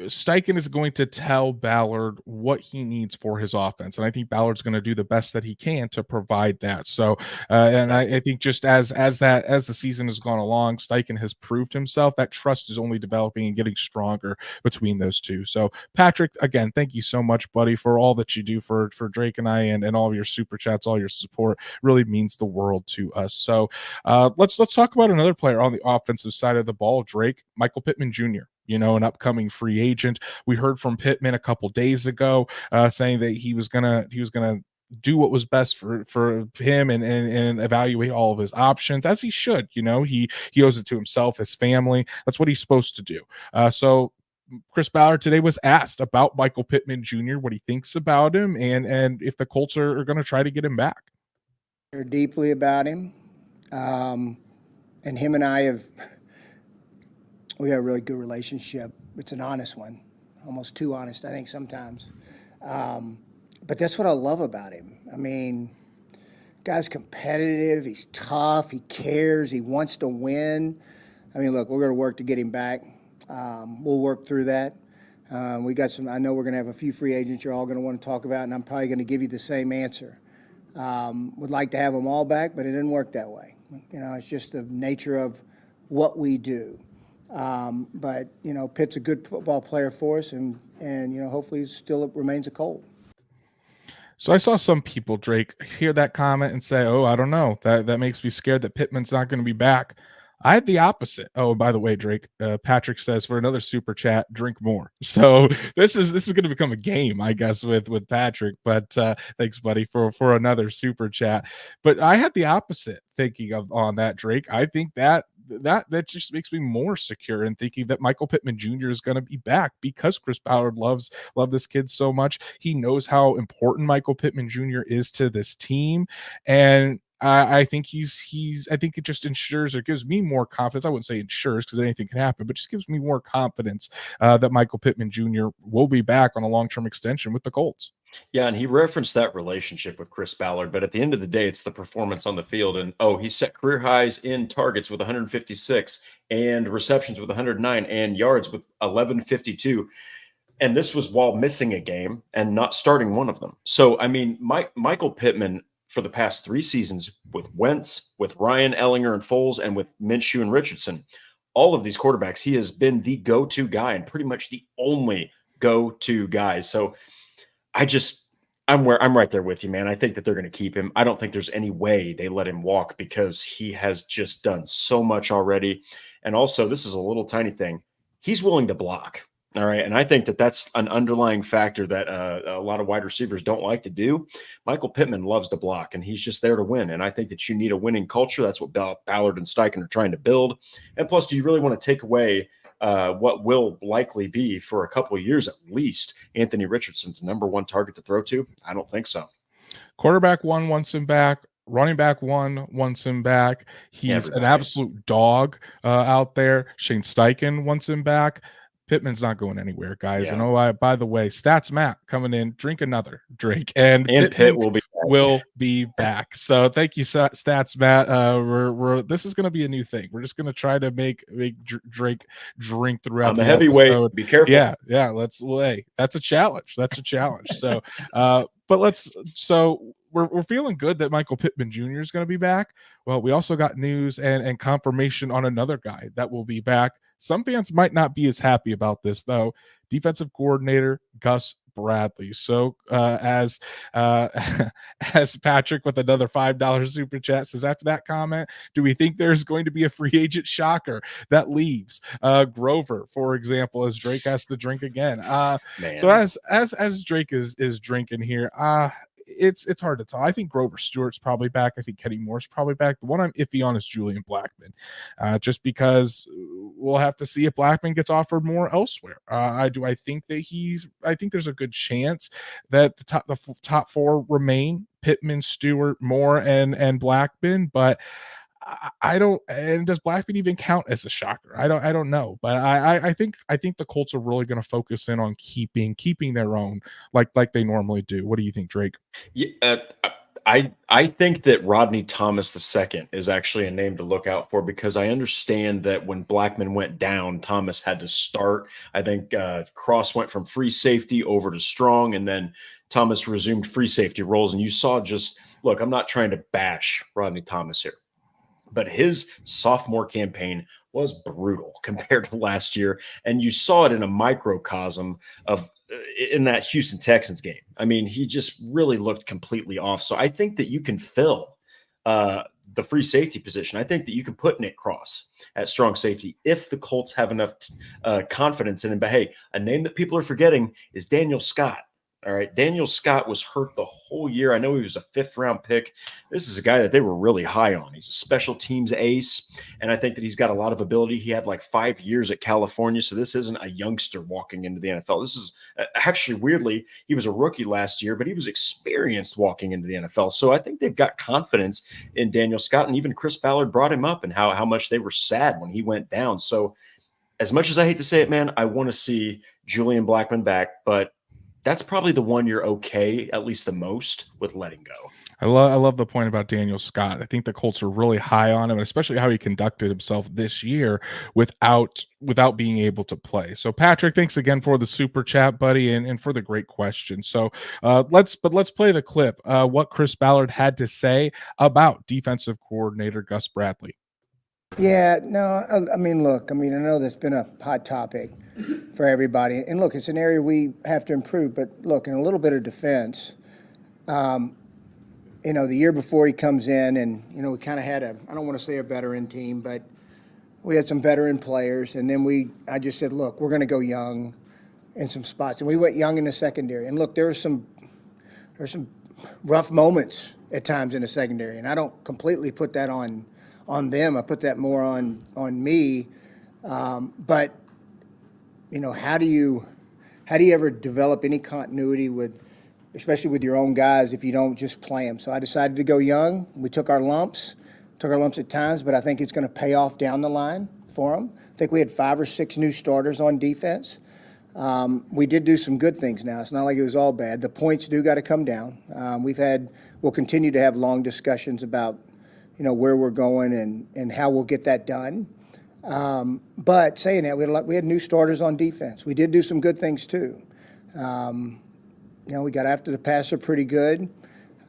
Steichen is going to tell Ballard what he needs for his offense, and I think Ballard's going to do the best that he can to provide that. So, and I think just as the season has gone along, Steichen has proved himself. That trust is only developing and getting stronger between those two. So, Patrick, again, thank you so much, buddy, for all that you do for Drake and I, and all of your super chats, all your support. Really means the world to us. So, let's talk about another player on the offensive side of the ball, Drake, Michael Pittman Jr., an upcoming free agent. We heard from Pittman a couple days ago saying that he was gonna do what was best for him and evaluate all of his options, as he should. He owes it to himself, his family. That's what he's supposed to do. So Chris Ballard today was asked about Michael Pittman Jr., what he thinks about him, and if the Colts are going to try to get him back. Care deeply about him, and him and I we have a really good relationship. It's an honest one, almost too honest, I think, sometimes. But that's what I love about him. I mean, guy's competitive, he's tough, he cares, he wants to win. I mean, look, we're going to work to get him back. We'll work through that. We got I know we're going to have a few free agents you're all going to want to talk about, and I'm probably going to give you the same answer. Would like to have them all back, but it didn't work that way. It's just the nature of what we do. But Pitt's a good football player for us, and hopefully he still remains a Colt. So I saw some people, Drake, hear that comment and say, "Oh, I don't know. That makes me scared that Pittman's not going to be back." I had the opposite. Oh, by the way, Drake, Patrick says for another super chat, drink more. So this is going to become a game, I guess, with Patrick. But thanks, buddy, for another super chat. But I had the opposite thinking on that, Drake. I think that just makes me more secure in thinking that Michael Pittman Jr. is going to be back because Chris Ballard loves this kid so much. He knows how important Michael Pittman Jr. is to this team, and I think I think it just ensures, or gives me more confidence. I wouldn't say ensures because anything can happen, but just gives me more confidence that Michael Pittman Jr. will be back on a long-term extension with the Colts. Yeah, and he referenced that relationship with Chris Ballard, but at the end of the day, it's the performance on the field. And he set career highs in targets with 156 and receptions with 109 and yards with 1152. And this was while missing a game and not starting one of them. So, I mean, Michael Pittman, for the past 3 seasons with Wentz, with Ryan, Ellinger, and Foles, and with Minshew and Richardson, all of these quarterbacks, he has been the go-to guy and pretty much the only go-to guy. So I'm right there with you, man. I think that they're going to keep him. I don't think there's any way they let him walk because he has just done so much already. And also, this is a little tiny thing. He's willing to block. All right. And I think that that's an underlying factor that a lot of wide receivers don't like to do. Michael Pittman loves to block, and he's just there to win. And I think that you need a winning culture. That's what Ballard and Steichen are trying to build. And plus, do you really want to take away what will likely be for a couple of years at least Anthony Richardson's number 1 target to throw to? I don't think so. Quarterback 1 wants him back. Running back 1 wants him back. He's an absolute dog out there. Shane Steichen wants him back. Pittman's not going anywhere, guys. Yeah. And by the way, Stats Matt coming in, drink another Drake, and Pitt will be back. So thank you, Stats Matt. This is going to be a new thing. We're just going to try to make Drake drink throughout the heavyweight. Episode. Be careful. Yeah. Hey, that's a challenge. So, we're feeling good that Michael Pittman Jr. is going to be back. Well, we also got news and confirmation on another guy that will be back. Some fans might not be as happy about this, though. defensive coordinator Gus Bradley. So as as Patrick with another $5 super chat says, after that comment, do we think there's going to be a free agent shocker that leaves Grover, for example, as Drake has to drink again? So as Drake is drinking here, it's hard to tell. I think Grover Stewart's probably back. I think Kenny Moore's probably back. The one I'm iffy on is Julian Blackman, just because we'll have to see if Blackman gets offered more elsewhere. I think there's a good chance that the top four remain: Pittman, Stewart, Moore, and Blackman, but I don't. And does Blackman even count as a shocker? I don't know. But I think the Colts are really going to focus in on keeping their own like they normally do. What do you think, Drake? Yeah, I think that Rodney Thomas II is actually a name to look out for, because I understand that when Blackman went down, Thomas had to start. I think Cross went from free safety over to strong, and then Thomas resumed free safety roles. And you saw look, I'm not trying to bash Rodney Thomas here, but his sophomore campaign was brutal compared to last year. And you saw it in a microcosm of in that Houston Texans game. I mean, he just really looked completely off. So I think that you can fill the free safety position. I think that you can put Nick Cross at strong safety if the Colts have enough confidence in him. But hey, a name that people are forgetting is Daniel Scott. All right. Daniel Scott was hurt the whole year. I know he was a 5th-round pick. This is a guy that they were really high on. He's a special teams ace, and I think that he's got a lot of ability. He had like 5 years at California, so this isn't a youngster walking into the NFL. This is actually, weirdly, he was a rookie last year, but he was experienced walking into the NFL. So I think they've got confidence in Daniel Scott, and even Chris Ballard brought him up and how much they were sad when he went down. So as much as I hate to say it, man, I want to see Julian Blackman back, but that's probably the one you're okay, at least the most, with letting go. I love the point about Daniel Scott. I think the Colts are really high on him, especially how he conducted himself this year without being able to play. So Patrick, thanks again for the super chat, buddy, and for the great question. So let's play the clip. What Chris Ballard had to say about defensive coordinator Gus Bradley. Yeah, no, I mean, look, I know that's been a hot topic for everybody. And look, it's an area we have to improve. But look, in a little bit of defense, the year before he comes in and, we kind of had I don't want to say a veteran team, but we had some veteran players. And then I just said, look, we're going to go young in some spots. And we went young in the secondary. And look, there's some rough moments at times in the secondary. And I don't completely put that on them. I put that more on me. But how do you ever develop any continuity especially with your own guys, if you don't just play them? So I decided to go young. We took our lumps at times, but I think it's going to pay off down the line for them. I think we had 5 or 6 new starters on defense. We did do some good things now. It's not like it was all bad. The points do got to come down. We'll continue to have long discussions about where we're going and how we'll get that done. But saying that, we had new starters on defense. We did do some good things too. We got after the passer pretty good.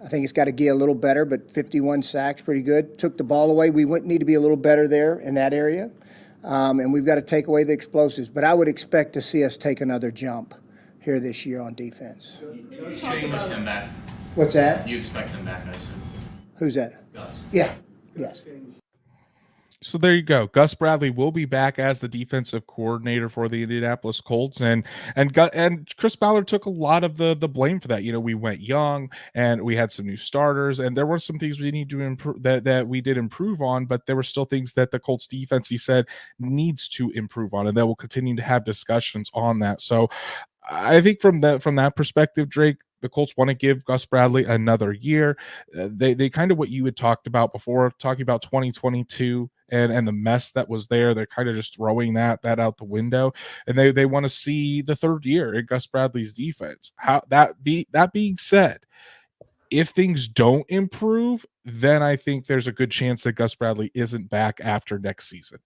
I think it's got to get a little better, but 51 sacks, pretty good. Took the ball away. We would need to be a little better there in that area. And we've got to take away the explosives. But I would expect to see us take another jump here this year on defense. You expect him back. What's that? You expect him back, I assume. Who's that? Gus. Yeah. Yes. So there you go. Gus Bradley will be back as the defensive coordinator for the Indianapolis Colts, and Chris Ballard took a lot of the blame for that. We went young and we had some new starters, and there were some things we need to improve that we did improve on, but there were still things that the Colts defense, he said, needs to improve on, and that we'll continue to have discussions on that. So I think from that perspective, Drake, the Colts want to give Gus Bradley another year. They kind of what you had talked about before, talking about 2022 and the mess that was there. They're kind of just throwing that out the window, and they want to see the third year in Gus Bradley's defense. That being said, if things don't improve, then I think there's a good chance that Gus Bradley isn't back after next season.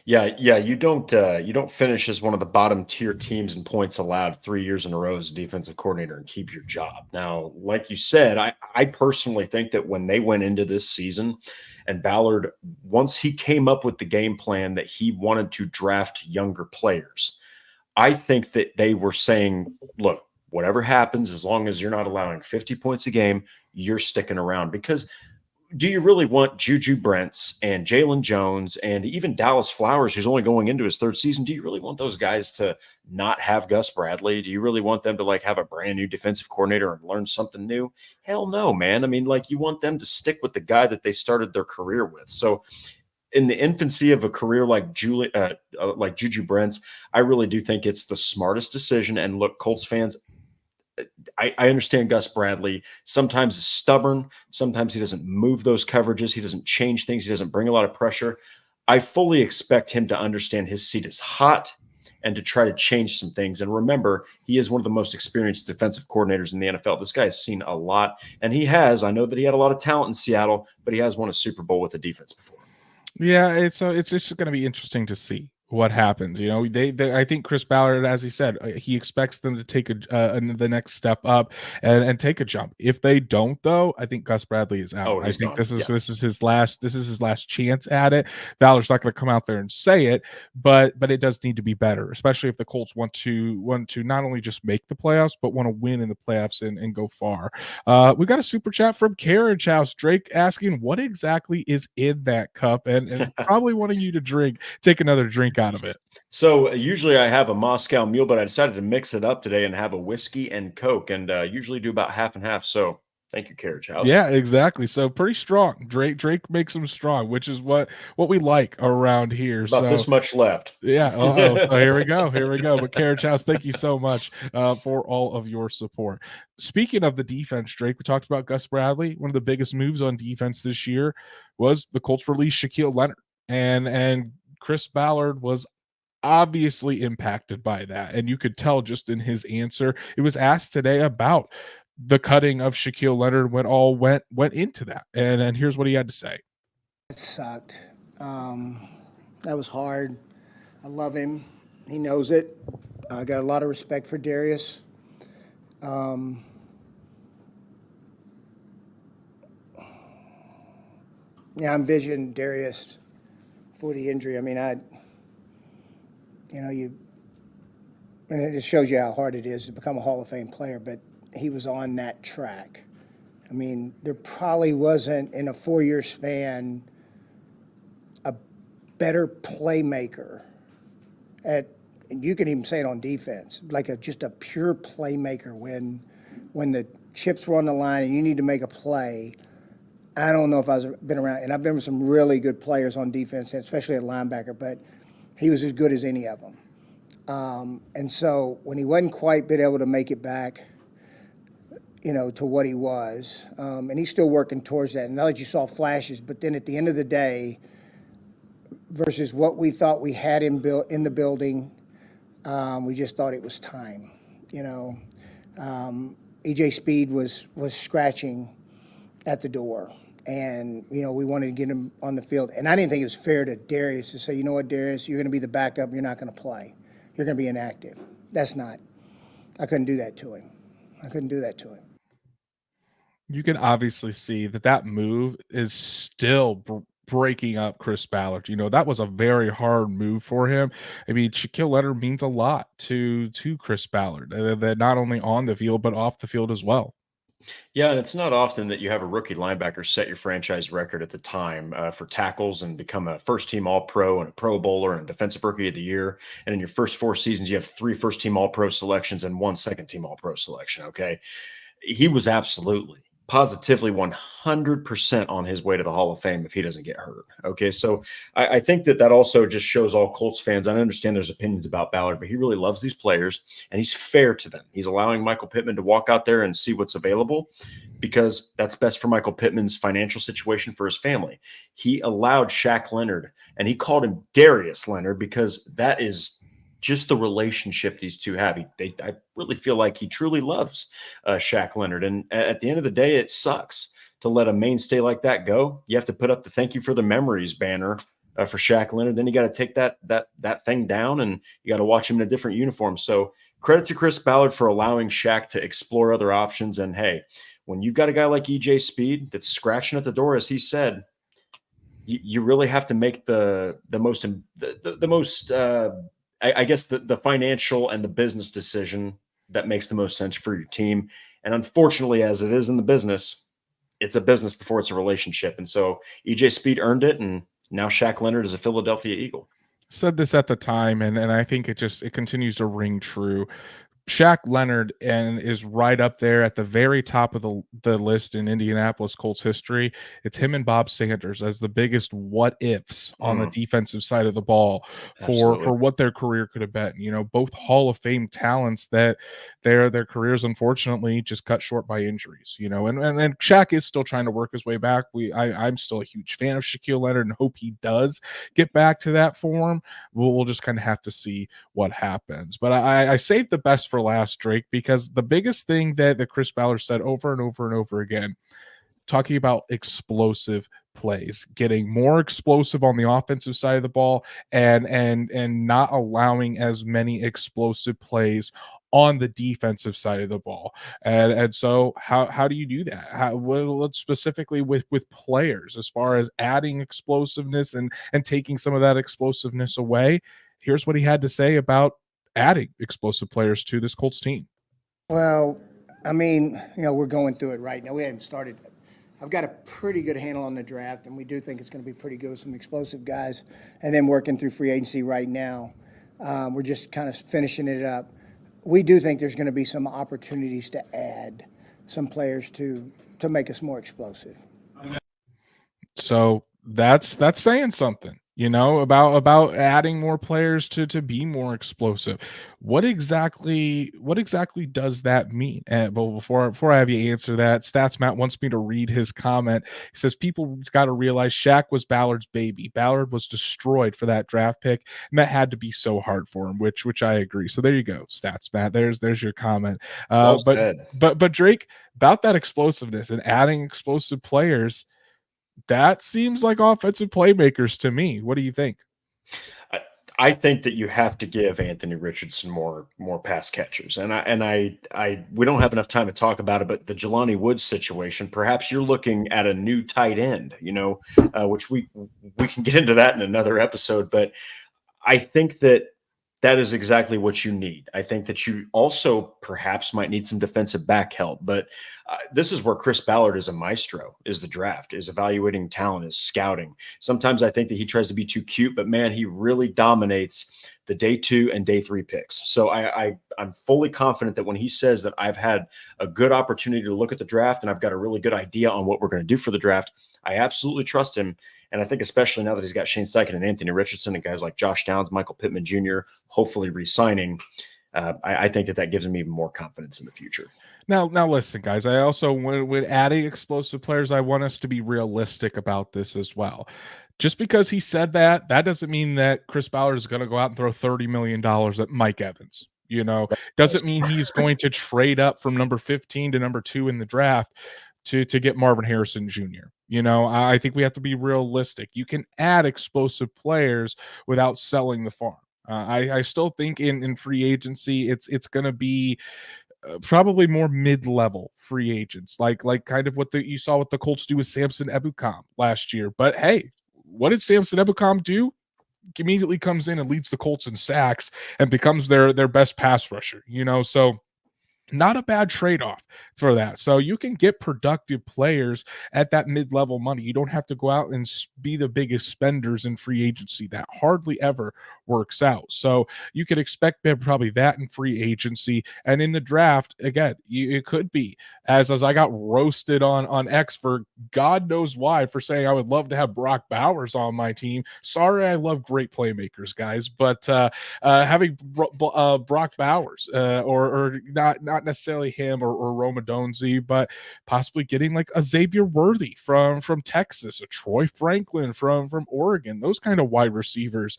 Yeah. You don't finish as one of the bottom tier teams in points allowed 3 years in a row as a defensive coordinator and keep your job. Now, like you said, I personally think that when they went into this season and Ballard, once he came up with the game plan that he wanted to draft younger players, I think that they were saying, look, whatever happens, as long as you're not allowing 50 points a game, you're sticking around. Because do you really want Juju Brents and Jalen Jones and even Dallas Flowers, who's only going into his third season? Do you really want those guys to not have Gus Bradley? Do you really want them to like have a brand new defensive coordinator and learn something new? Hell no, man. I mean, like, you want them to stick with the guy that they started their career with. So in the infancy of a career like Juju Brents, I really do think it's the smartest decision. And look, Colts fans, I understand Gus Bradley sometimes is stubborn. Sometimes he doesn't move those coverages. He doesn't change things. He doesn't bring a lot of pressure. I fully expect him to understand his seat is hot and to try to change some things. And remember, he is one of the most experienced defensive coordinators in the NFL. This guy has seen a lot, and I know that he had a lot of talent in Seattle, but he has won a Super Bowl with a defense before. Yeah, it's just going to be interesting to see what happens. You know, they I think Chris Ballard, as he said, he expects them to take the next step up and take a jump. If they don't, though, I think Gus Bradley is out. I think this is his last chance at it. Ballard's not going to come out there and say it, but it does need to be better, especially if the Colts want to not only just make the playoffs, but want to win in the playoffs and go far. We got a super chat from Carriage House, Drake, asking what exactly is in that cup, and probably wanting you to take another drink out of it. So usually I have a Moscow Mule, but I decided to mix it up today and have a whiskey and Coke, and usually do about half and half. So thank you, Carriage House. Yeah, exactly. So pretty strong. Drake makes them strong, which is what we like around here. About this much left. Yeah. So here we go. But Carriage House, thank you so much for all of your support. Speaking of the defense, Drake, we talked about Gus Bradley. One of the biggest moves on defense this year was the Colts release Shaquille Leonard, and Chris Ballard was obviously impacted by that. And you could tell just in his answer. It was asked today about the cutting of Shaquille Leonard when all went into that. And here's what he had to say. It sucked. That was hard. I love him. He knows it. I got a lot of respect for Darius. I envisioned Darius for the injury. I mean, and it just shows you how hard it is to become a Hall of Fame player, but he was on that track. I mean, there probably wasn't in a 4-year span a better playmaker and you can even say it on defense, like just a pure playmaker when the chips were on the line and you need to make a play. I don't know if I've been around, and I've been with some really good players on defense, especially at linebacker, but he was as good as any of them. And so when he wasn't quite been able to make it back, to what he was, and he's still working towards that. And now that you saw flashes, but then at the end of the day, versus what we thought we had in the building, we just thought it was time. EJ Speed was scratching at the door. And, we wanted to get him on the field. And I didn't think it was fair to Darius to say, you know what, Darius, you're going to be the backup. You're not going to play. You're going to be inactive. I couldn't do that to him. You can obviously see that move is still breaking up Chris Ballard. That was a very hard move for him. I mean, Shaquille Leonard means a lot to Chris Ballard, that not only on the field, but off the field as well. Yeah, and it's not often that you have a rookie linebacker set your franchise record at the time for tackles and become a first-team All-Pro and a Pro Bowler and a Defensive Rookie of the Year. And in your first 4 seasons, you have 3 first-team All-Pro selections and 1 second-team All-Pro selection, okay? He was absolutely, positively 100% on his way to the Hall of Fame if he doesn't get hurt, okay? So I think that also just shows all Colts fans. I understand there's opinions about Ballard, but he really loves these players, and he's fair to them. He's allowing Michael Pittman to walk out there and see what's available because that's best for Michael Pittman's financial situation for his family. He allowed Shaq Leonard, and he called him Darius Leonard because that is just the relationship these two have. I really feel like he truly loves Shaq Leonard. And at the end of the day, it sucks to let a mainstay like that go. You have to put up the "Thank you for the memories" banner for Shaq Leonard. Then you got to take that thing down, and you got to watch him in a different uniform. So credit to Chris Ballard for allowing Shaq to explore other options. And hey, when you've got a guy like EJ Speed that's scratching at the door, as he said, you really have to make the most I guess the financial and the business decision that makes the most sense for your team. And unfortunately, as it is in the business, it's a business before it's a relationship. And so EJ Speed earned it, and now Shaq Leonard is a Philadelphia Eagle. Said this at the time, and I think it continues to ring true. Shaq Leonard and is right up there at the very top of the list in Indianapolis Colts history. It's him and Bob Sanders as the biggest what ifs on the defensive side of the ball for what their career could have been. You know, both Hall of Fame talents that their careers unfortunately just cut short by injuries. You know, and Shaq is still trying to work his way back. I'm still a huge fan of Shaquille Leonard and hope he does get back to that form. We'll just kind of have to see what happens. But I saved the best for last, Drake, because the biggest thing that Chris Ballard said over and over and over again, talking about explosive plays, getting more explosive on the offensive side of the ball, and not allowing as many explosive plays on the defensive side of the ball. And so how do you do that? Let's specifically with players, as far as adding explosiveness and taking some of that explosiveness away. Here's what he had to say about adding explosive players to this Colts team. Well, I mean, we're going through it right now. We haven't started. I've got a pretty good handle on the draft, and we do think it's going to be pretty good with some explosive guys. And then working through free agency right now, we're just kind of finishing it up. We do think there's going to be some opportunities to add some players to make us more explosive. So that's saying something. About adding more players to be more explosive. What exactly does that mean? But before I have you answer that, Stats Matt wants me to read his comment. He says people got to realize Shaq was Ballard's baby. Ballard was destroyed for that draft pick, and that had to be so hard for him. Which I agree. So there you go, Stats Matt. There's your comment. Well said. But Drake, about that explosiveness and adding explosive players, that seems like offensive playmakers to me. What do you think? I think that you have to give Anthony Richardson more pass catchers, and we don't have enough time to talk about it. But the Jelani Woods situation, perhaps you're looking at a new tight end, which we can get into that in another episode. But I think that is exactly what you need. I think that you also perhaps might need some defensive back help, but this is where Chris Ballard is a maestro, is the draft, is evaluating talent, is scouting. Sometimes I think that he tries to be too cute, but man, he really dominates the day 2 and day 3 picks. So I'm fully confident that when he says that I've had a good opportunity to look at the draft and I've got a really good idea on what we're going to do for the draft, I absolutely trust him. And I think especially now that he's got Shane Steichen and Anthony Richardson and guys like Josh Downs, Michael Pittman Jr., hopefully re-signing, I think that gives him even more confidence in the future. Now listen, guys, I also, when adding explosive players, I want us to be realistic about this as well. Just because he said that doesn't mean that Chris Ballard is going to go out and throw $30 million at Mike Evans. Doesn't mean he's going to trade up from number 15 to number 2 in the draft to get Marvin Harrison Jr. I think we have to be realistic. You can add explosive players without selling the farm. I still think in free agency, it's going to be probably more mid-level free agents, like kind of what you saw what the Colts do with Samson Ebukam last year. But hey, what did Samson Ebukam do? Immediately comes in and leads the Colts in sacks and becomes their best pass rusher. So not a bad trade-off for that. So you can get productive players at that mid-level money. You don't have to go out and be the biggest spenders in free agency. That hardly ever works out. So you could expect probably that in free agency. And in the draft, again, it could be, as I got roasted on X for God knows why, for saying I would love to have Brock Bowers on my team. Sorry, I love great playmakers, guys. But having Brock Bowers or not necessarily him or Roma Donzi, but possibly getting like a Xavier Worthy from Texas, a Troy Franklin from Oregon, those kind of wide receivers.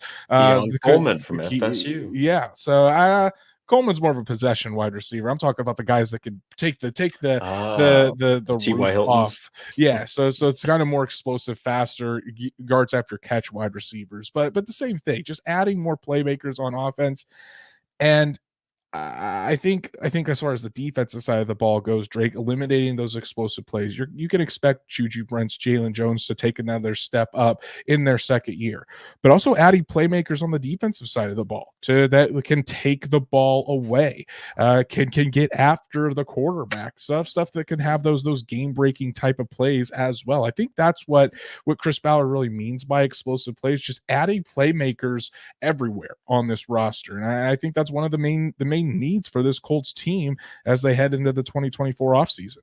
Coleman from FSU. Yeah. So Coleman's more of a possession wide receiver. I'm talking about the guys that could take the T.Y. roof off. Yeah. So it's kind of more explosive, faster yards after catch wide receivers, but the same thing, just adding more playmakers on offense. And I think as far as the defensive side of the ball goes, Drake, eliminating those explosive plays, you can expect Juju Brents, Jalen Jones to take another step up in their second year, but also adding playmakers on the defensive side of the ball that can take the ball away, can get after the quarterback, stuff that can have those game breaking type of plays as well. I think that's what Chris Ballard really means by explosive plays, just adding playmakers everywhere on this roster, and I think that's one of the main needs for this Colts team as they head into the 2024 offseason.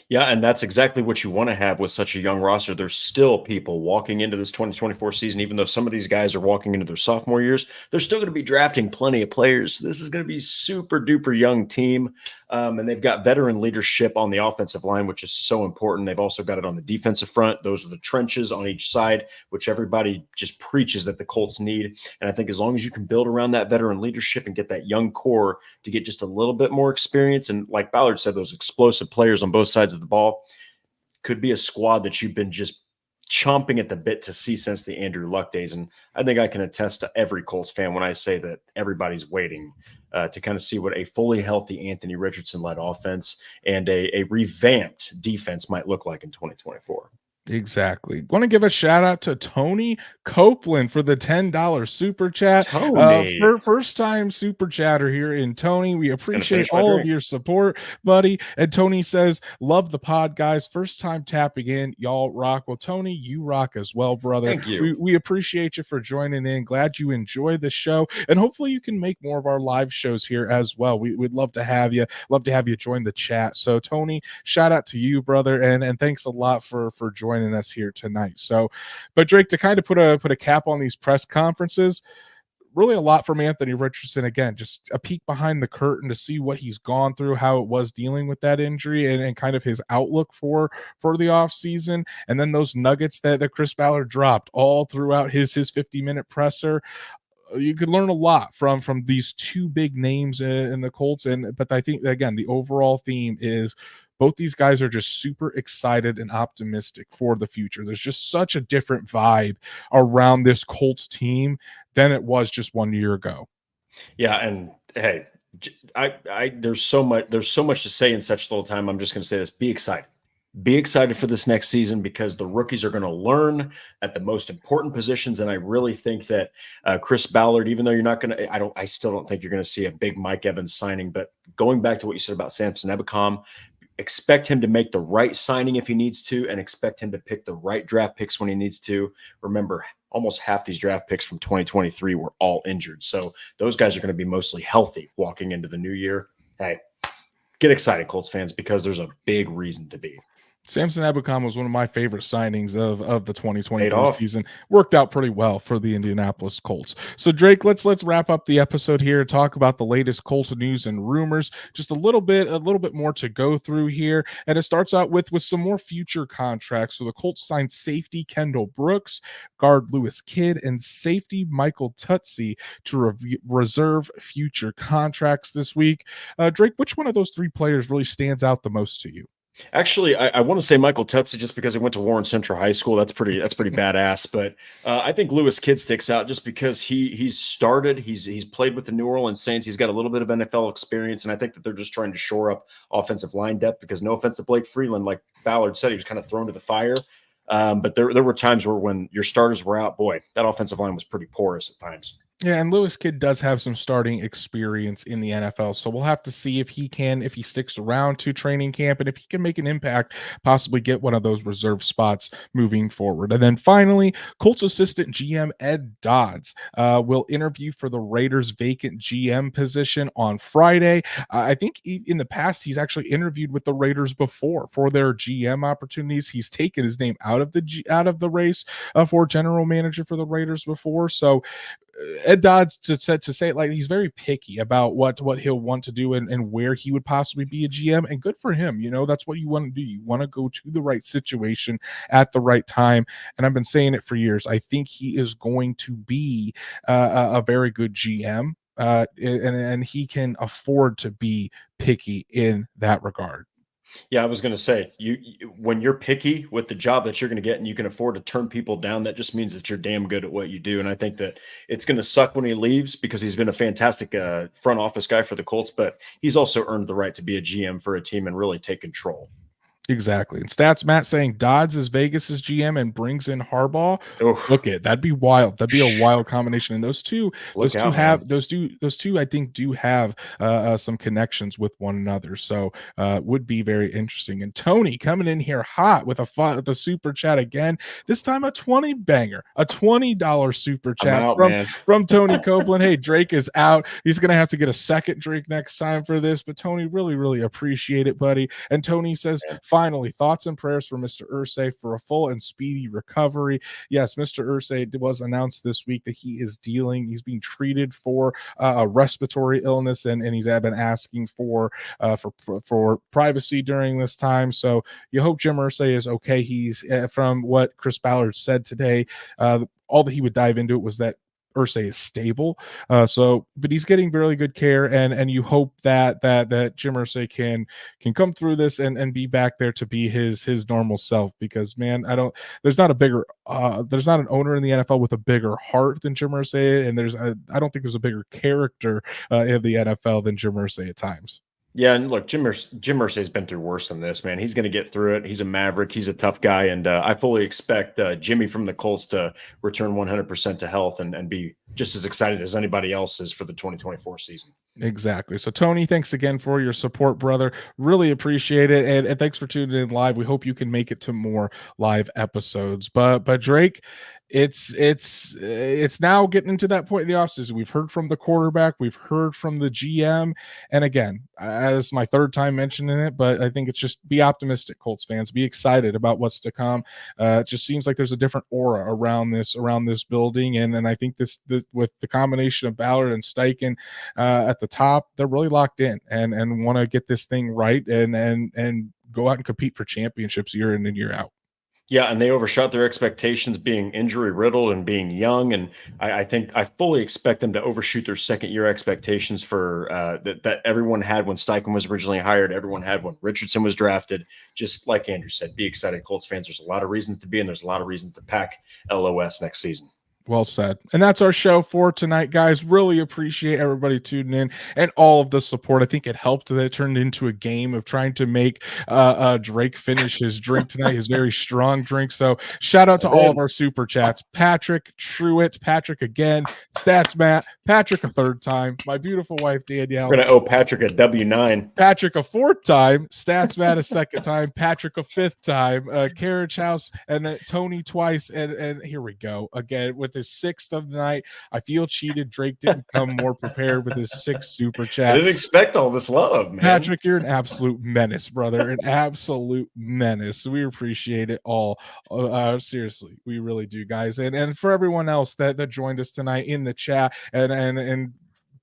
Yeah, and that's exactly what you want to have with such a young roster. There's still people walking into this 2024 season, even though some of these guys are walking into their sophomore years, they're still going to be drafting plenty of players. This is going to be super duper young team. And they've got veteran leadership on the offensive line, which is so important. They've also got it on the defensive front. Those are the trenches on each side, which everybody just preaches that the Colts need. And I think as long as you can build around that veteran leadership and get that young core to get just a little bit more experience, and like Ballard said, those explosive players on both sides of the ball, could be a squad that you've been just chomping at the bit to see since the Andrew Luck days. And I think I can attest to every Colts fan when I say that everybody's waiting to kind of see what a fully healthy Anthony Richardson-led offense and a revamped defense might look like in 2024. Exactly. Want to give a shout out to Tony Copeland for the $10 super chat. Tony. First time super chatter here in Tony. We appreciate my all drink. of your support, buddy. And Tony says, love the pod, guys. First time tapping in. Y'all rock. Well, Tony, you rock as well, brother. Thank you. We appreciate you for joining in. Glad you enjoy the show. And hopefully you can make more of our live shows here as well. We'd love to have you. Love to have you join the chat. So Tony, shout out to you, brother. And thanks a lot for joining us here tonight. So, but Drake, to kind of put a cap on these press conferences, really a lot from Anthony Richardson. Again, just a peek behind the curtain to see what he's gone through, how it was dealing with that injury, and kind of his outlook for the offseason. And then those nuggets that Chris Ballard dropped all throughout his 50-minute presser. You could learn a lot from these two big names in the Colts. But I think, again, the overall theme is both these guys are just super excited and optimistic for the future. There's just such a different vibe around this Colts team than it was just 1 year ago. Yeah, and hey, there's so much to say in such little time. I'm just going to say this: be excited. Be excited for this next season, because the rookies are going to learn at the most important positions. And I really think that Chris Ballard, even though you're not going to, I still don't think you're going to see a big Mike Evans signing. But going back to what you said about Samson Ebukam, expect him to make the right signing if he needs to, and expect him to pick the right draft picks when he needs to. Remember, almost half these draft picks from 2023 were all injured. So those guys are going to be mostly healthy walking into the new year. Hey, get excited, Colts fans, because there's a big reason to be. Samson Ebukam was one of my favorite signings of the 2023 season. Worked out pretty well for the Indianapolis Colts. So Drake, let's wrap up the episode here and talk about the latest Colts news and rumors. Just a little bit more to go through here. And it starts out with some more future contracts. So the Colts signed safety Kendall Brooks, guard Lewis Kidd, and safety Michael Tutsi to reserve future contracts this week. Drake, which one of those three players really stands out the most to you? Actually, I want to say Michael Tutsi just because he went to Warren Central High School. That's pretty badass. But I think Lewis Kidd sticks out just because he's started. He's played with the New Orleans Saints. He's got a little bit of NFL experience, and I think that they're just trying to shore up offensive line depth, because no offense to Blake Freeland, like Ballard said, he was kind of thrown to the fire. But there were times where when your starters were out, boy, that offensive line was pretty porous at times. Yeah, and Lewis Kidd does have some starting experience in the NFL, so we'll have to see if he sticks around to training camp, and if he can make an impact, possibly get one of those reserve spots moving forward. And then finally, Colts assistant GM Ed Dodds will interview for the Raiders' vacant GM position on Friday. I think in the past he's actually interviewed with the Raiders before for their GM opportunities. He's taken his name out of the race for general manager for the Raiders before, so Ed Dodds to say it like he's very picky about what he'll want to do and where he would possibly be a GM, and good for him. You know, that's what you want to do. You want to go to the right situation at the right time. And I've been saying it for years. I think he is going to be a very good GM, and he can afford to be picky in that regard. Yeah, I was going to say, when you're picky with the job that you're going to get and you can afford to turn people down, that just means that you're damn good at what you do. And I think that it's going to suck when he leaves because he's been a fantastic front office guy for the Colts, but he's also earned the right to be a GM for a team and really take control. Exactly. And Stats Matt saying Dodds is Vegas's GM and brings in Harbaugh. Oof. Look, that'd be wild. That'd be a wild combination. And those two I think do have some connections with one another. So would be very interesting. And Tony coming in here hot with the super chat again. This time a 20 banger, a $20 super chat from Tony Copeland. Hey, Drake is out. He's gonna have to get a second drink next time for this. But Tony, really, really appreciate it, buddy. And Tony says, finally, thoughts and prayers for Mr. Irsay for a full and speedy recovery. Yes, Mr. Irsay was announced this week that he's being treated for a respiratory illness, and he's been asking for privacy during this time. So you hope Jim Irsay is okay. He's from what Chris Ballard said today, all that he would dive into it was that Irsay is stable. But he's getting really good care, and you hope that Jim Irsay can come through this and be back there to be his normal self, because man, there's not an owner in the NFL with a bigger heart than Jim Irsay, and I don't think there's a bigger character in the NFL than Jim Irsay at times. Yeah, and look, Jim Irsay's been through worse than this, man. He's going to get through it. He's a maverick. He's a tough guy, and I fully expect Jimmy from the Colts to return 100% to health and be just as excited as anybody else is for the 2024 season. Exactly. So, Tony, thanks again for your support, brother. Really appreciate it, and thanks for tuning in live. We hope you can make it to more live episodes. But Drake, it's now getting into that point in the offseason. We've heard from the quarterback, we've heard from the GM, and again, as my third time mentioning it, but I think it's just be optimistic, Colts fans. Be excited about what's to come. It just seems like there's a different aura around this building, and I think this with the combination of Ballard and Steichen at the top, they're really locked in and want to get this thing right and go out and compete for championships year in and year out. Yeah, and they overshot their expectations being injury riddled and being young. And I think I fully expect them to overshoot their second year expectations for that everyone had when Steichen was originally hired, everyone had when Richardson was drafted. Just like Andrew said, be excited, Colts fans. There's a lot of reasons to be, and there's a lot of reasons to pack LOS next season. Well said. And that's our show for tonight, guys. Really appreciate everybody tuning in and all of the support. I think it helped that it turned into a game of trying to make Drake finish his drink tonight, his very strong drink. So shout out to all of our super chats. Patrick Truitt, Patrick again, Stats Matt, Patrick a third time, my beautiful wife Danielle. We're going to owe Patrick a W9. Patrick a fourth time, Stats Matt a second time, Patrick a fifth time, Carriage House, and then Tony twice. And here we go again with his sixth of the night. I feel cheated. Drake didn't come more prepared with his sixth super chat. I didn't expect all this love, man. Patrick, you're an absolute menace, brother. An absolute menace. We appreciate it all. Seriously, we really do, guys. And for everyone else that joined us tonight in the chat and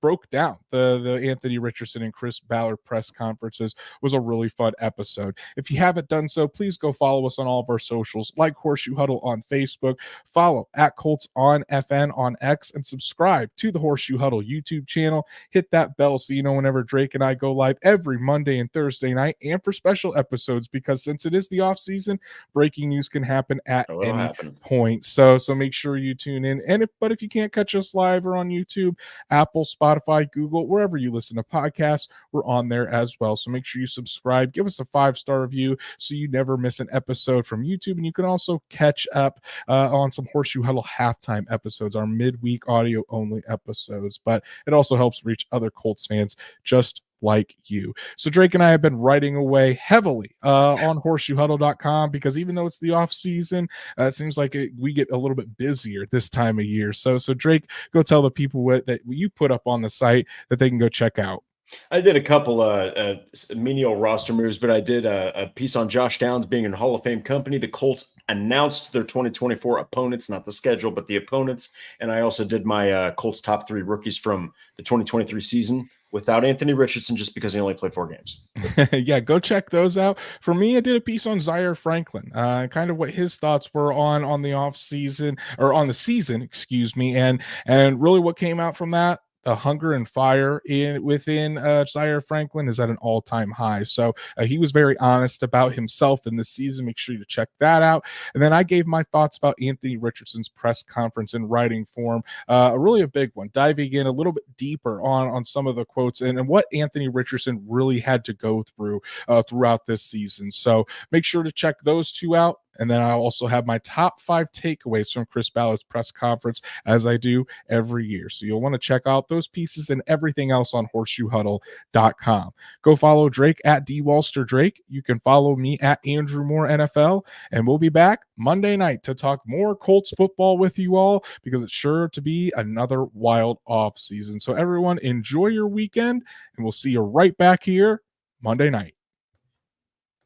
broke down the Anthony Richardson and Chris Ballard press conferences, was a really fun episode. If you haven't done so, please go follow us on all of our socials, like Horseshoe Huddle on Facebook, follow at Colts on FN on X, and subscribe to the Horseshoe Huddle YouTube channel. Hit that bell so you know whenever Drake and I go live every Monday and Thursday night, and for special episodes, because since it is the off season, breaking news can happen at any point. So make sure you tune in. And if you can't catch us live or on YouTube, Apple, Spotify, Google, wherever you listen to podcasts, we're on there as well. So make sure you subscribe, give us a 5-star review so you never miss an episode from YouTube. And you can also catch up on some Horseshoe Huddle halftime episodes, our midweek audio only episodes. But it also helps reach other Colts fans just like you. So Drake and I have been writing away heavily on horseshoehuddle.com, because even though it's the off season, it seems like we get a little bit busier this time of year. So Drake, go tell the people that you put up on the site that they can go check out. I did a couple menial roster moves, but I did a piece on Josh Downs being in Hall of Fame company. The Colts announced their 2024 opponents, not the schedule, but the opponents. And I also did my Colts top 3 rookies from the 2023 season without Anthony Richardson, just because he only played 4 games. Yeah, go check those out. For me, I did a piece on Zaire Franklin, kind of what his thoughts were on the off season, or on the season, excuse me, and really what came out from that. the hunger and fire within Zaire Franklin is at an all-time high. So he was very honest about himself in this season. Make sure you check that out. And then I gave my thoughts about Anthony Richardson's press conference in writing form, really a big one, diving in a little bit deeper on some of the quotes and what Anthony Richardson really had to go through throughout this season. So make sure to check those two out. And then I also have my top 5 takeaways from Chris Ballard's press conference, as I do every year. So you'll want to check out those pieces and everything else on horseshoehuddle.com. Go follow Drake at DWalsterDrake. You can follow me at Andrew Moore NFL. And we'll be back Monday night to talk more Colts football with you all, because it's sure to be another wild off season. So everyone, enjoy your weekend, and we'll see you right back here Monday night.